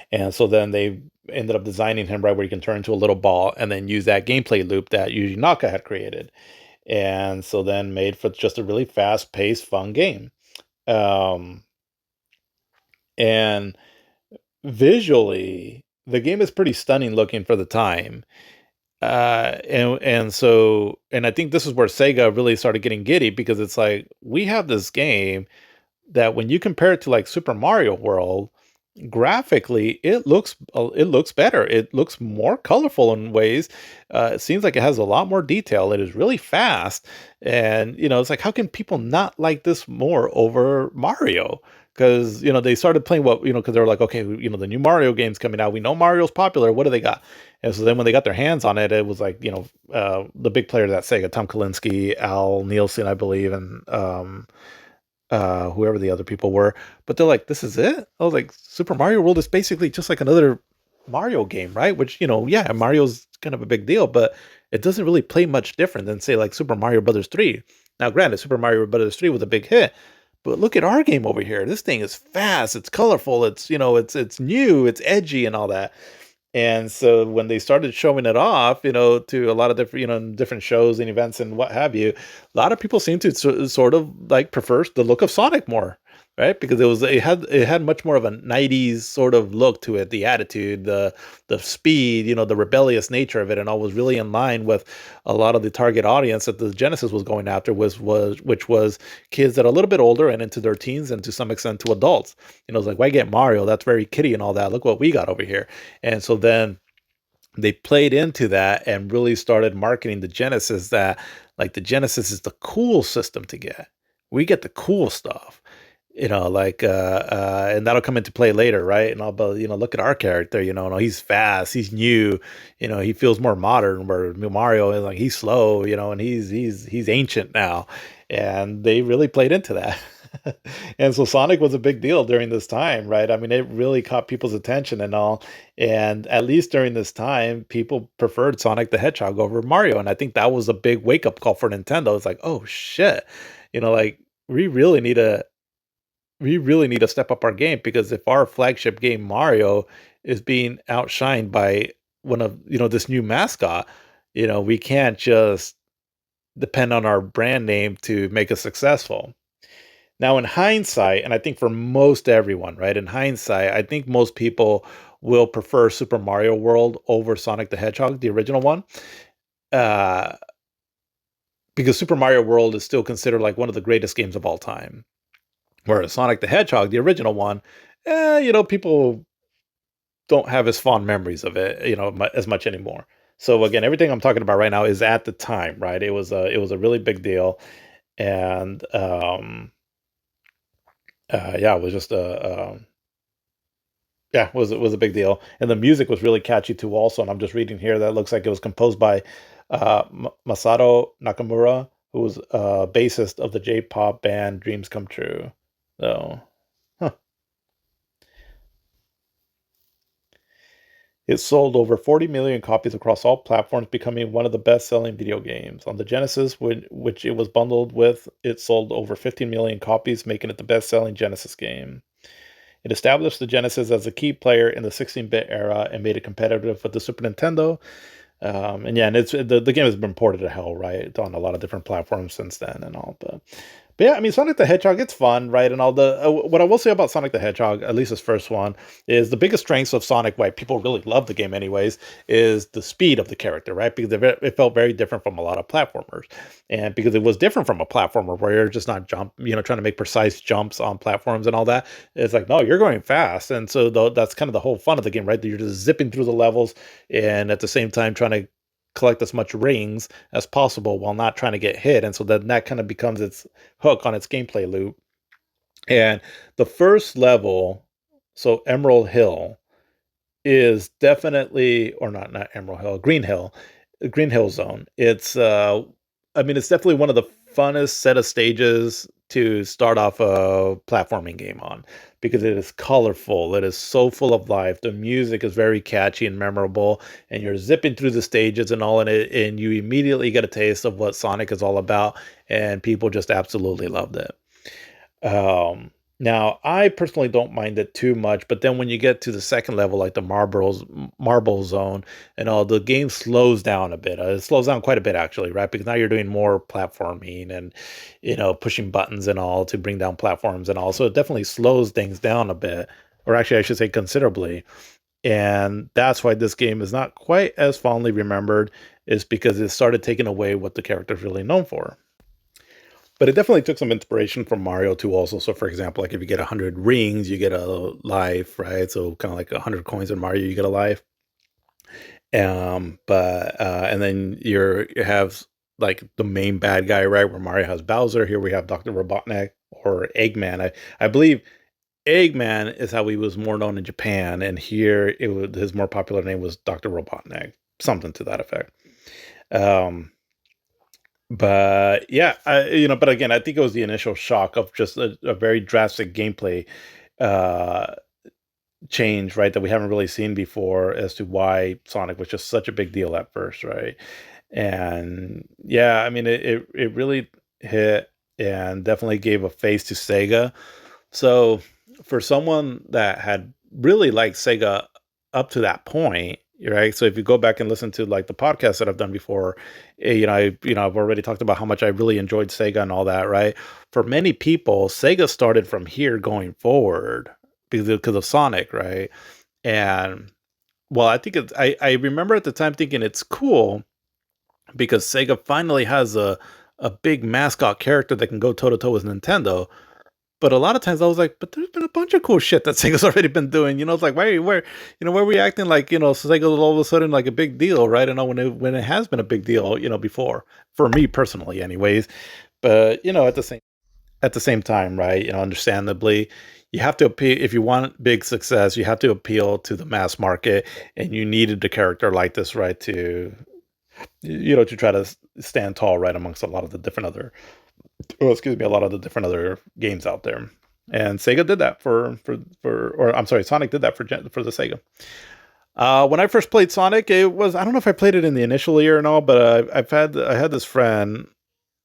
A: And so then they ended up designing him right where he can turn into a little ball and then use that gameplay loop that Yuji Naka had created. And so then made for just a really fast paced, fun game. Um, and visually, the game is pretty stunning looking for the time. And I think this is where Sega really started getting giddy because it's like we have this game that when you compare it to like Super Mario World, graphically it looks better. It looks more colorful in ways. It seems like it has a lot more detail. It is really fast, and it's like how can people not like this more over Mario? Because they started playing what because they were like, okay, the new Mario game's coming out. We know Mario's popular. What do they got? And so then when they got their hands on it, it was like the big players at Sega, Tom Kalinske, Al Nielsen, I believe, and whoever the other people were. But they're like, this is it? I was like, Super Mario World is basically just like another Mario game, right? Which, yeah, Mario's kind of a big deal, but it doesn't really play much different than, say, like Super Mario Brothers 3. Now, granted, Super Mario Brothers 3 was a big hit, but look at our game over here. This thing is fast, it's colorful, it's new, it's edgy and all that. And so when they started showing it off, to a lot of different, different shows and events and what have you, a lot of people seem to sort of like prefer the look of Sonic more, right? Because it had much more of a '90s sort of look to it, the attitude, the speed, the rebellious nature of it, and all was really in line with a lot of the target audience that the Genesis was going after, which was kids that are a little bit older and into their teens and to some extent to adults. It's like, why get Mario? That's very kiddie and all that. Look what we got over here. And so then they played into that and really started marketing the Genesis that like the Genesis is the cool system to get. We get the cool stuff. Like and that'll come into play later, right? And all but look at our character, no, he's fast, he's new, he feels more modern, where Mario is like he's slow, and he's ancient now. And they really played into that. And so Sonic was a big deal during this time, right? I mean, it really caught people's attention and all. And at least during this time, people preferred Sonic the Hedgehog over Mario. And I think that was a big wake up call for Nintendo. It's like, oh shit, like we really need to step up our game, because if our flagship game Mario is being outshined by one of this new mascot, we can't just depend on our brand name to make us successful. Now, in hindsight, and I think for most everyone, right? In hindsight, I think most people will prefer Super Mario World over Sonic the Hedgehog, the original one, uh, because Super Mario World is still considered like one of the greatest games of all time. Whereas Sonic the Hedgehog, the original one, people don't have as fond memories of it, as much anymore. So again, everything I'm talking about right now is at the time, right? It was a really big deal, and yeah, it was just yeah, it was a big deal, and the music was really catchy too. Also, and I'm just reading here that looks like it was composed by Masato Nakamura, who was bassist of the J-pop band Dreams Come True. So, huh. It sold over 40 million copies across all platforms, becoming one of the best-selling video games. On the Genesis, which it was bundled with, it sold over 15 million copies, making it the best-selling Genesis game. It established the Genesis as a key player in the 16-bit era and made it competitive with the Super Nintendo. And yeah, and it's the game has been ported to hell, right? It's on a lot of different platforms since then and all, but yeah, I mean, Sonic the Hedgehog, it's fun, right? And all the what I will say about Sonic the Hedgehog, at least this first one, is the biggest strengths of Sonic. Why people really love the game, anyways, is the speed of the character, right? Because it felt very different from a lot of platformers, and because it was different from a platformer where you're just not trying to make precise jumps on platforms and all that. It's like, no, you're going fast, and so that's kind of the whole fun of the game, right? That you're just zipping through the levels, and at the same time trying to collect as much rings as possible while not trying to get hit, and so then that kind of becomes its hook on its gameplay loop. And the first level, so Emerald Hill, is definitely, or not Emerald Hill, Green Hill Zone. I mean, it's definitely one of the funnest set of stages to start off a platforming game on, because it is colorful. It is so full of life. The music is very catchy and memorable, and you're zipping through the stages and all in it, and you immediately get a taste of what Sonic is all about, and people just absolutely loved it. Now I personally don't mind it too much, but then when you get to the second level, like the marble zone and all, the game slows down a bit. It slows down quite a bit actually, right? Because now you're doing more platforming and pushing buttons and all to bring down platforms and all. So it definitely slows things down a bit, or actually I should say considerably. And that's why this game is not quite as fondly remembered, is because it started taking away what the character's really known for. But it definitely took some inspiration from Mario too also. So for example, like if you get 100 rings, you get a life, right? So kind of like 100 coins in Mario, you get a life. But and then you have like the main bad guy, right? Where Mario has Bowser. Here we have Dr. Robotnik or Eggman. I believe Eggman is how he was more known in Japan, and here his more popular name was Dr. Robotnik, something to that effect. Um, but yeah, but again, I think it was the initial shock of just a very drastic gameplay uh, change, right? That we haven't really seen before, as to why Sonic was just such a big deal at first, right? And yeah, I mean, it really hit and definitely gave a face to Sega. So for someone that had really liked Sega up to that point, right? So if you go back and listen to like the podcast that I've done before, I've already talked about how much I really enjoyed Sega and all that, right? For many people, Sega started from here going forward because of Sonic, right? And well, I think I remember at the time thinking it's cool because Sega finally has a big mascot character that can go toe to toe with Nintendo. But a lot of times I was like, but there's been a bunch of cool shit that Sega's already been doing. It's like, why are we acting like, Sega's all of a sudden like a big deal, right? I know when it has been a big deal, before, for me personally anyways. But, at the same time, right, understandably, you have to appeal. If you want big success, you have to appeal to the mass market, and you needed a character like this, right, to try to stand tall, right, amongst a lot of the different other well, excuse me, a lot of the different other games out there. And Sega did that or I'm sorry, Sonic did that for the Sega. When I first played Sonic, I don't know if I played it in the initial year and all, but I had this friend,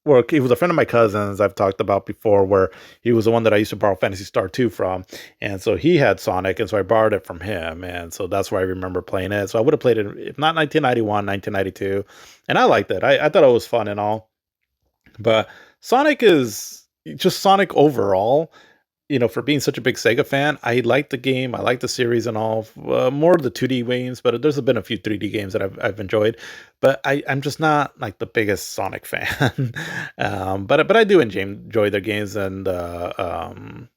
A: well, he was a friend of my cousin's I've talked about before, where he was the one that I used to borrow Phantasy Star 2 from. And so he had Sonic, and so I borrowed it from him. And so that's where I remember playing it. So I would have played it, if not 1991, 1992. And I liked it. I thought it was fun and all. But Sonic is just Sonic overall. For being such a big Sega fan, I like the game. I like the series and all. More of the 2D games, but there's been a few 3D games that I've enjoyed. But I'm just not like the biggest Sonic fan. But I do enjoy their games, and but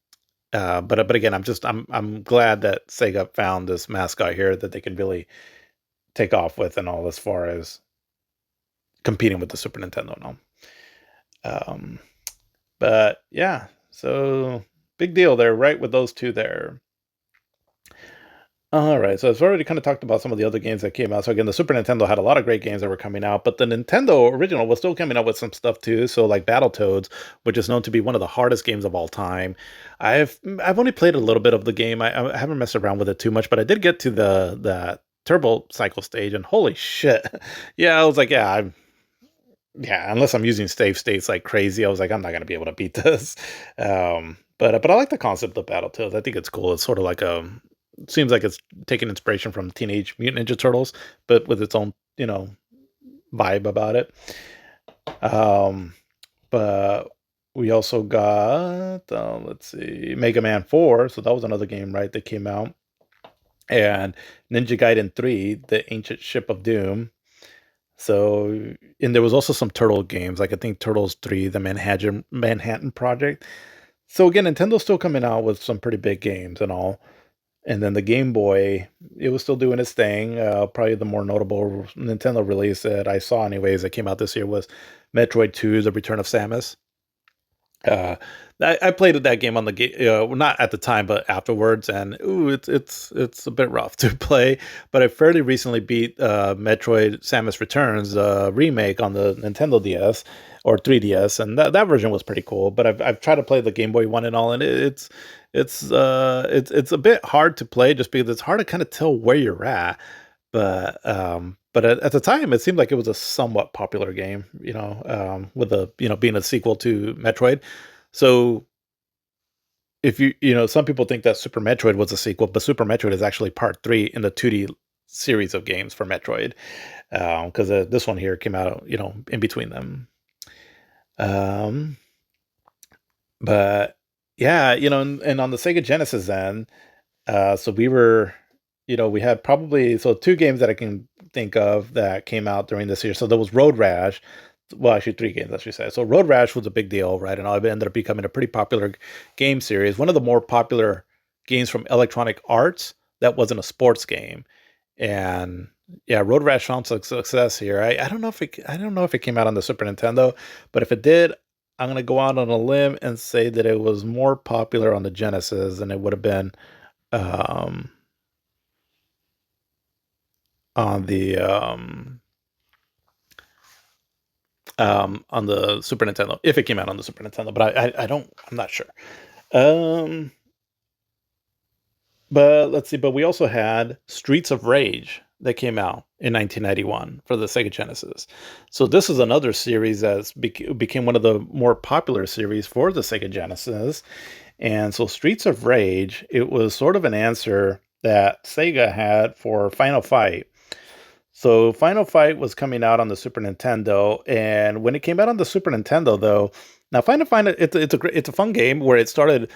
A: again, I'm glad that Sega found this mascot here that they can really take off with and all, as far as competing with the Super Nintendo and all. Um, But yeah, so big deal there, right? With those two there. All right, so I've already kind of talked about some of the other games that came out. So again, the Super Nintendo had a lot of great games that were coming out, but the Nintendo original was still coming out with some stuff too. So like Battletoads, which is known to be one of the hardest games of all time. I've only played a little bit of the game. I haven't messed around with it too much, but I did get to the Turbo Cycle stage, and holy shit, yeah, I was like, yeah, unless I'm using save states like crazy, I was like, I'm not gonna be able to beat this. But I like the concept of Battletoads. I think it's cool. It's sort of like seems like it's taking inspiration from Teenage Mutant Ninja Turtles, but with its own vibe about it. Um, but we also got, let's see, Mega Man 4. So that was another game, right, that came out. And Ninja Gaiden 3, The Ancient Ship of Doom. So, and there was also some Turtle games, like I think Turtles 3, The Manhattan Project. So again, Nintendo's still coming out with some pretty big games and all. And then the Game Boy, it was still doing its thing. Probably the more notable Nintendo release that I saw, anyways, that came out this year was Metroid 2: The Return of Samus. Uh, I played that game on the game, well, not at the time, but afterwards, and ooh, it's a bit rough to play. But I fairly recently beat Metroid: Samus Returns remake on the Nintendo DS or 3DS, and that version was pretty cool. But I've tried to play the Game Boy one and all, and it's a bit hard to play just because it's hard to kind of tell where you're at. But at the time, it seemed like it was a somewhat popular game, with the being a sequel to Metroid. So if some people think that Super Metroid was a sequel, but Super Metroid is actually part three in the 2D series of games for Metroid, because this one here came out, in between them. Um, but yeah, and on the Sega Genesis then. So we had probably two games that I can think of that came out during this year. So there was Road Rash. Well, actually, three games, I should say. So Road Rash was a big deal, right? And it ended up becoming a pretty popular game series. One of the more popular games from Electronic Arts that wasn't a sports game. And yeah, Road Rash found some success here. I don't know if it came out on the Super Nintendo, but if it did, I'm gonna go out on a limb and say that it was more popular on the Genesis than it would have been um, on the on the Super Nintendo, if it came out on the Super Nintendo, but I'm not sure. Um, but let's see. But we also had Streets of Rage that came out in 1991 for the Sega Genesis. So this is another series that became one of the more popular series for the Sega Genesis. And so Streets of Rage, it was sort of an answer that Sega had for Final Fight. So Final Fight was coming out on the Super Nintendo, and when it came out on the Super Nintendo, though, now Final Fight it's a fun game where it started.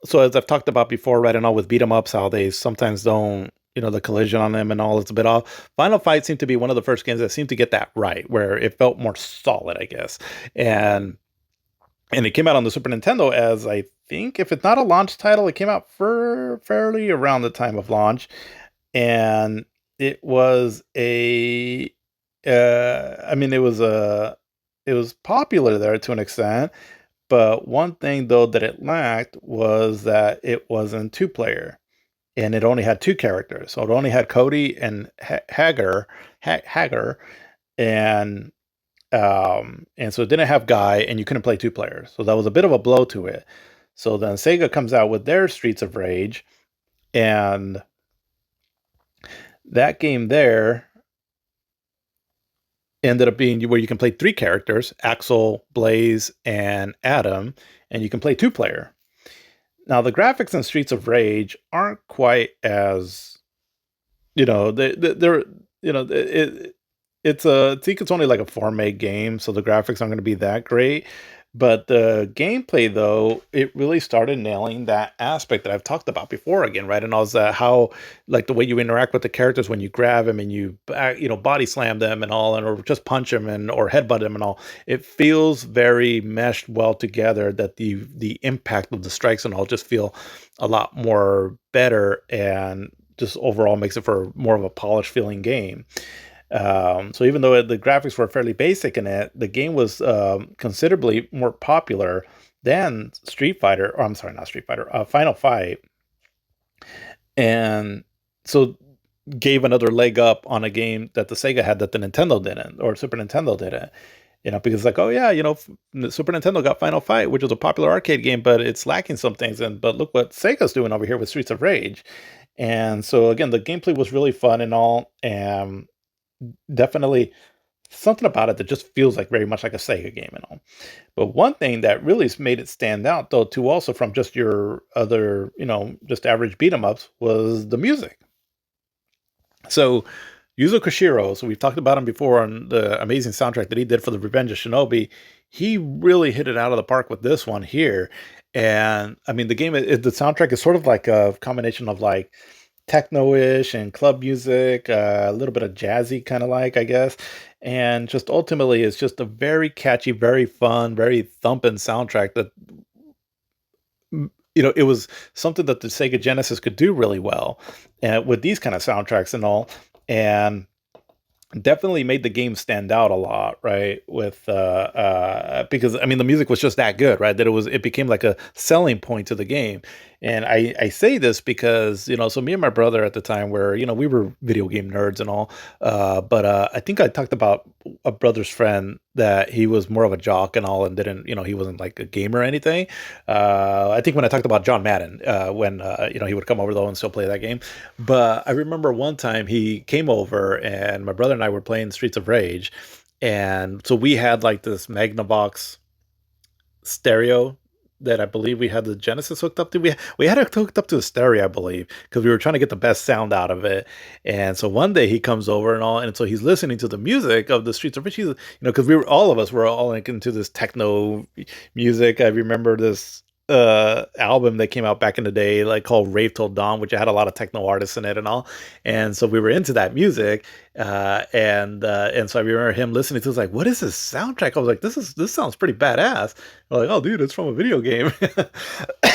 A: So as I've talked about before, right, and all with beat 'em ups, how they sometimes don't, the collision on them and all, it's a bit off. Final Fight seemed to be one of the first games that seemed to get that right, where it felt more solid, I guess, and it came out on the Super Nintendo as I think, if it's not a launch title, it came out for fairly around the time of launch, and it was I mean, it was popular there to an extent, but one thing though that it lacked was that it wasn't two player, and it only had two characters. So it only had Cody and Hager, and so it didn't have Guy, and you couldn't play two players. So that was a bit of a blow to it. So then Sega comes out with their Streets of Rage, and that game there ended up being where you can play three characters: Axel, Blaze, and Adam, and you can play two player. Now, the graphics in Streets of Rage aren't quite as, they're, I think it's only like a 4 meg game, so the graphics aren't going to be that great. But the gameplay, though, it really started nailing that aspect that I've talked about before again, right? And also how, like, the way you interact with the characters when you grab them and you, body slam them and all, and or just punch them and or headbutt them and all. It feels very meshed well together. That the impact of the strikes and all just feel a lot more better, and just overall makes it for more of a polished feeling game. So even though the graphics were fairly basic in it, the game was considerably more popular than Street Fighter, or I'm sorry, not Street Fighter, Final Fight, and so gave another leg up on a game that the Sega had that the Nintendo didn't, or Super Nintendo didn't. Because like, oh yeah, the Super Nintendo got Final Fight, which was a popular arcade game, but it's lacking some things. But look what Sega's doing over here with Streets of Rage. And so again, the gameplay was really fun and all, and definitely something about it that just feels like very much like a Sega game and all. But one thing that really made it stand out, though, too, also from just your other, just average beat 'em ups, was the music. So Yuzo Koshiro, so we've talked about him before on the amazing soundtrack that he did for the Revenge of Shinobi. He really hit it out of the park with this one here. And I mean, the game, the soundtrack is sort of like a combination of like techno-ish and club music, a little bit of jazzy kind of like, I guess. And just ultimately, it's just a very catchy, very fun, very thumping soundtrack that it was something that the Sega Genesis could do really well, with these kind of soundtracks and all. And definitely made the game stand out a lot, right? With because I mean the music was just that good, right? That it became like a selling point to the game. And I say this because so me and my brother at the time were we were video game nerds and all, but I think I talked about a brother's friend that he was more of a jock and all, and didn't he wasn't like a gamer or anything. I think when I talked about John Madden, when he would come over though and still play that game. But I remember one time he came over and my brother and I were playing Streets of Rage. And so we had like this Magnavox stereo that I believe we had the Genesis hooked up to. We had it hooked up to a stereo, I believe, because we were trying to get the best sound out of it. And so one day he comes over and all, and so he's listening to the music of the Streets of Rage. Because we were all of us were all like into this techno music. I remember this album that came out back in the day, like called Rave Till Dawn, which had a lot of techno artists in it and all. And so we were into that music. And so I remember him listening to it, was like, what is this soundtrack? I was like, this sounds pretty badass. I'm like, oh dude, it's from a video game.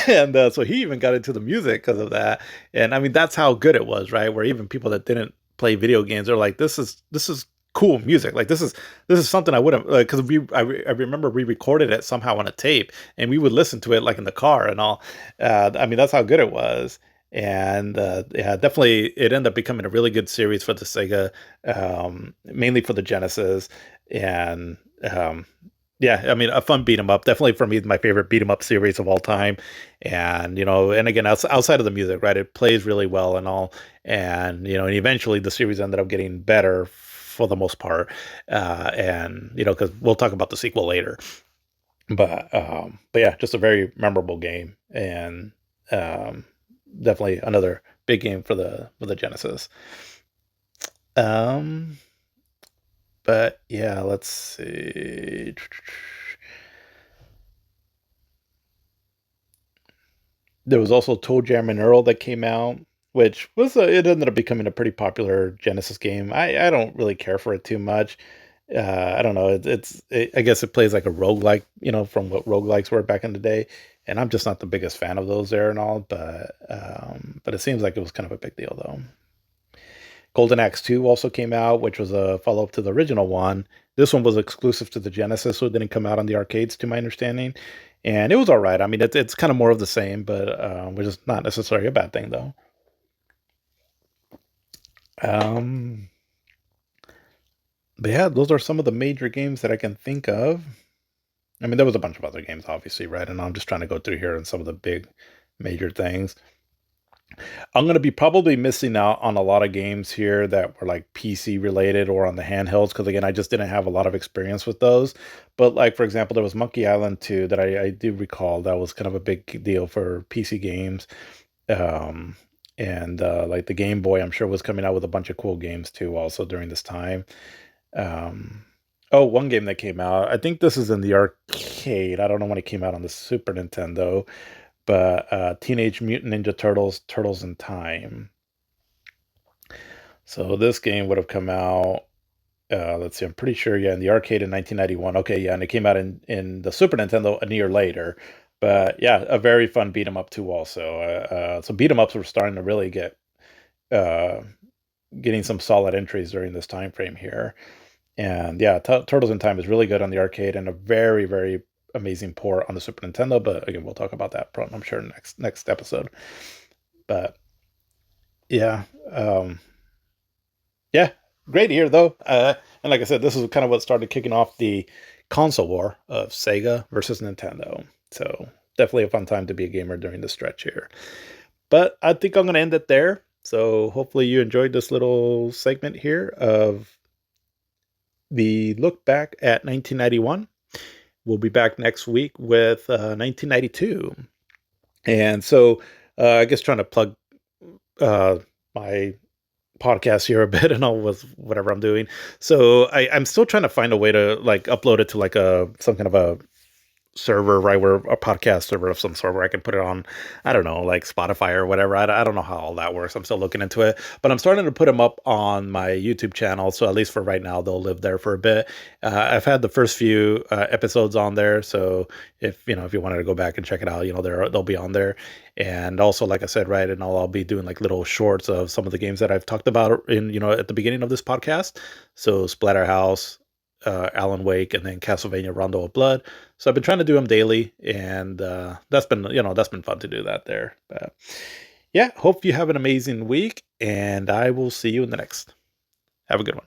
A: And so he even got into the music because of that. And I mean, that's how good it was, right? Where even people that didn't play video games are like, this is cool music. Like this is something I wouldn't, because I remember we recorded it somehow on a tape and we would listen to it like in the car and all. I mean, that's how good it was. And yeah, definitely it ended up becoming a really good series for the Sega, mainly for the Genesis. And yeah, I mean, a fun beat 'em up. Definitely for me, my favorite beat 'em up series of all time. And and again, outside of the music, right? It plays really well and all. And and eventually the series ended up getting better for the most part. And because we'll talk about the sequel later. But yeah, just a very memorable game, and um, definitely another big game for the Genesis. Um, but yeah, let's see. There was also Toe Jam and Earl that came out, which it ended up becoming a pretty popular Genesis game. I don't really care for it too much. I don't know. I guess it plays like a roguelike, from what roguelikes were back in the day. And I'm just not the biggest fan of those there and all, but it seems like it was kind of a big deal though. Golden Axe 2 also came out, which was a follow up to the original one. This one was exclusive to the Genesis, so it didn't come out on the arcades, to my understanding. And it was all right. I mean, it's kind of more of the same, but which is not necessarily a bad thing, though. Um, but yeah, those are some of the major games that I can think of. I mean, there was a bunch of other games, obviously, right? And I'm just trying to go through here and some of the big major things. I'm going to be probably missing out on a lot of games here that were like PC related or on the handhelds because again, I just didn't have a lot of experience with those. But like for example, there was Monkey Island 2 that I do recall that was kind of a big deal for PC games. Um, and like the Game Boy, I'm sure was coming out with a bunch of cool games too, also during this time. Um, oh, one game that came out. I think this is in the arcade. I don't know when it came out on the Super Nintendo, but Teenage Mutant Ninja Turtles, Turtles in Time. So this game would have come out. Let's see, I'm pretty sure, yeah, in the arcade in 1991. Okay, yeah, and it came out in the Super Nintendo a year later. But yeah, a very fun beat 'em up too. Also, so beat 'em ups were starting to really uh, getting some solid entries during this time frame here. And yeah, Turtles in Time is really good on the arcade and a very, very amazing port on the Super Nintendo. But again, we'll talk about that, I'm sure, next episode. But yeah, yeah, great here though. And like I said, this is kind of what started kicking off the console war of Sega versus Nintendo. So definitely a fun time to be a gamer during the stretch here. But I think I'm going to end it there. So hopefully you enjoyed this little segment here of the look back at 1991. We'll be back next week with 1992. And so I guess trying to plug uh, my podcast here a bit and all with whatever I'm doing. So I'm still trying to find a way to like upload it to like a some kind of a server, right, where a podcast server of some sort where I can put it on, I don't know, like Spotify or whatever. I don't know how all that works. I'm still looking into it, but I'm starting to put them up on my YouTube channel. So at least for right now, they'll live there for a bit. I've had the first few episodes on there. So if you wanted to go back and check it out, they'll be on there. And also, like I said, right, and I'll be doing like little shorts of some of the games that I've talked about at the beginning of this podcast. So Splatterhouse, Alan Wake, and then Castlevania Rondo of Blood. So I've been trying to do them daily, and that's been fun to do that there. But yeah, hope you have an amazing week, and I will see you in the next. Have a good one.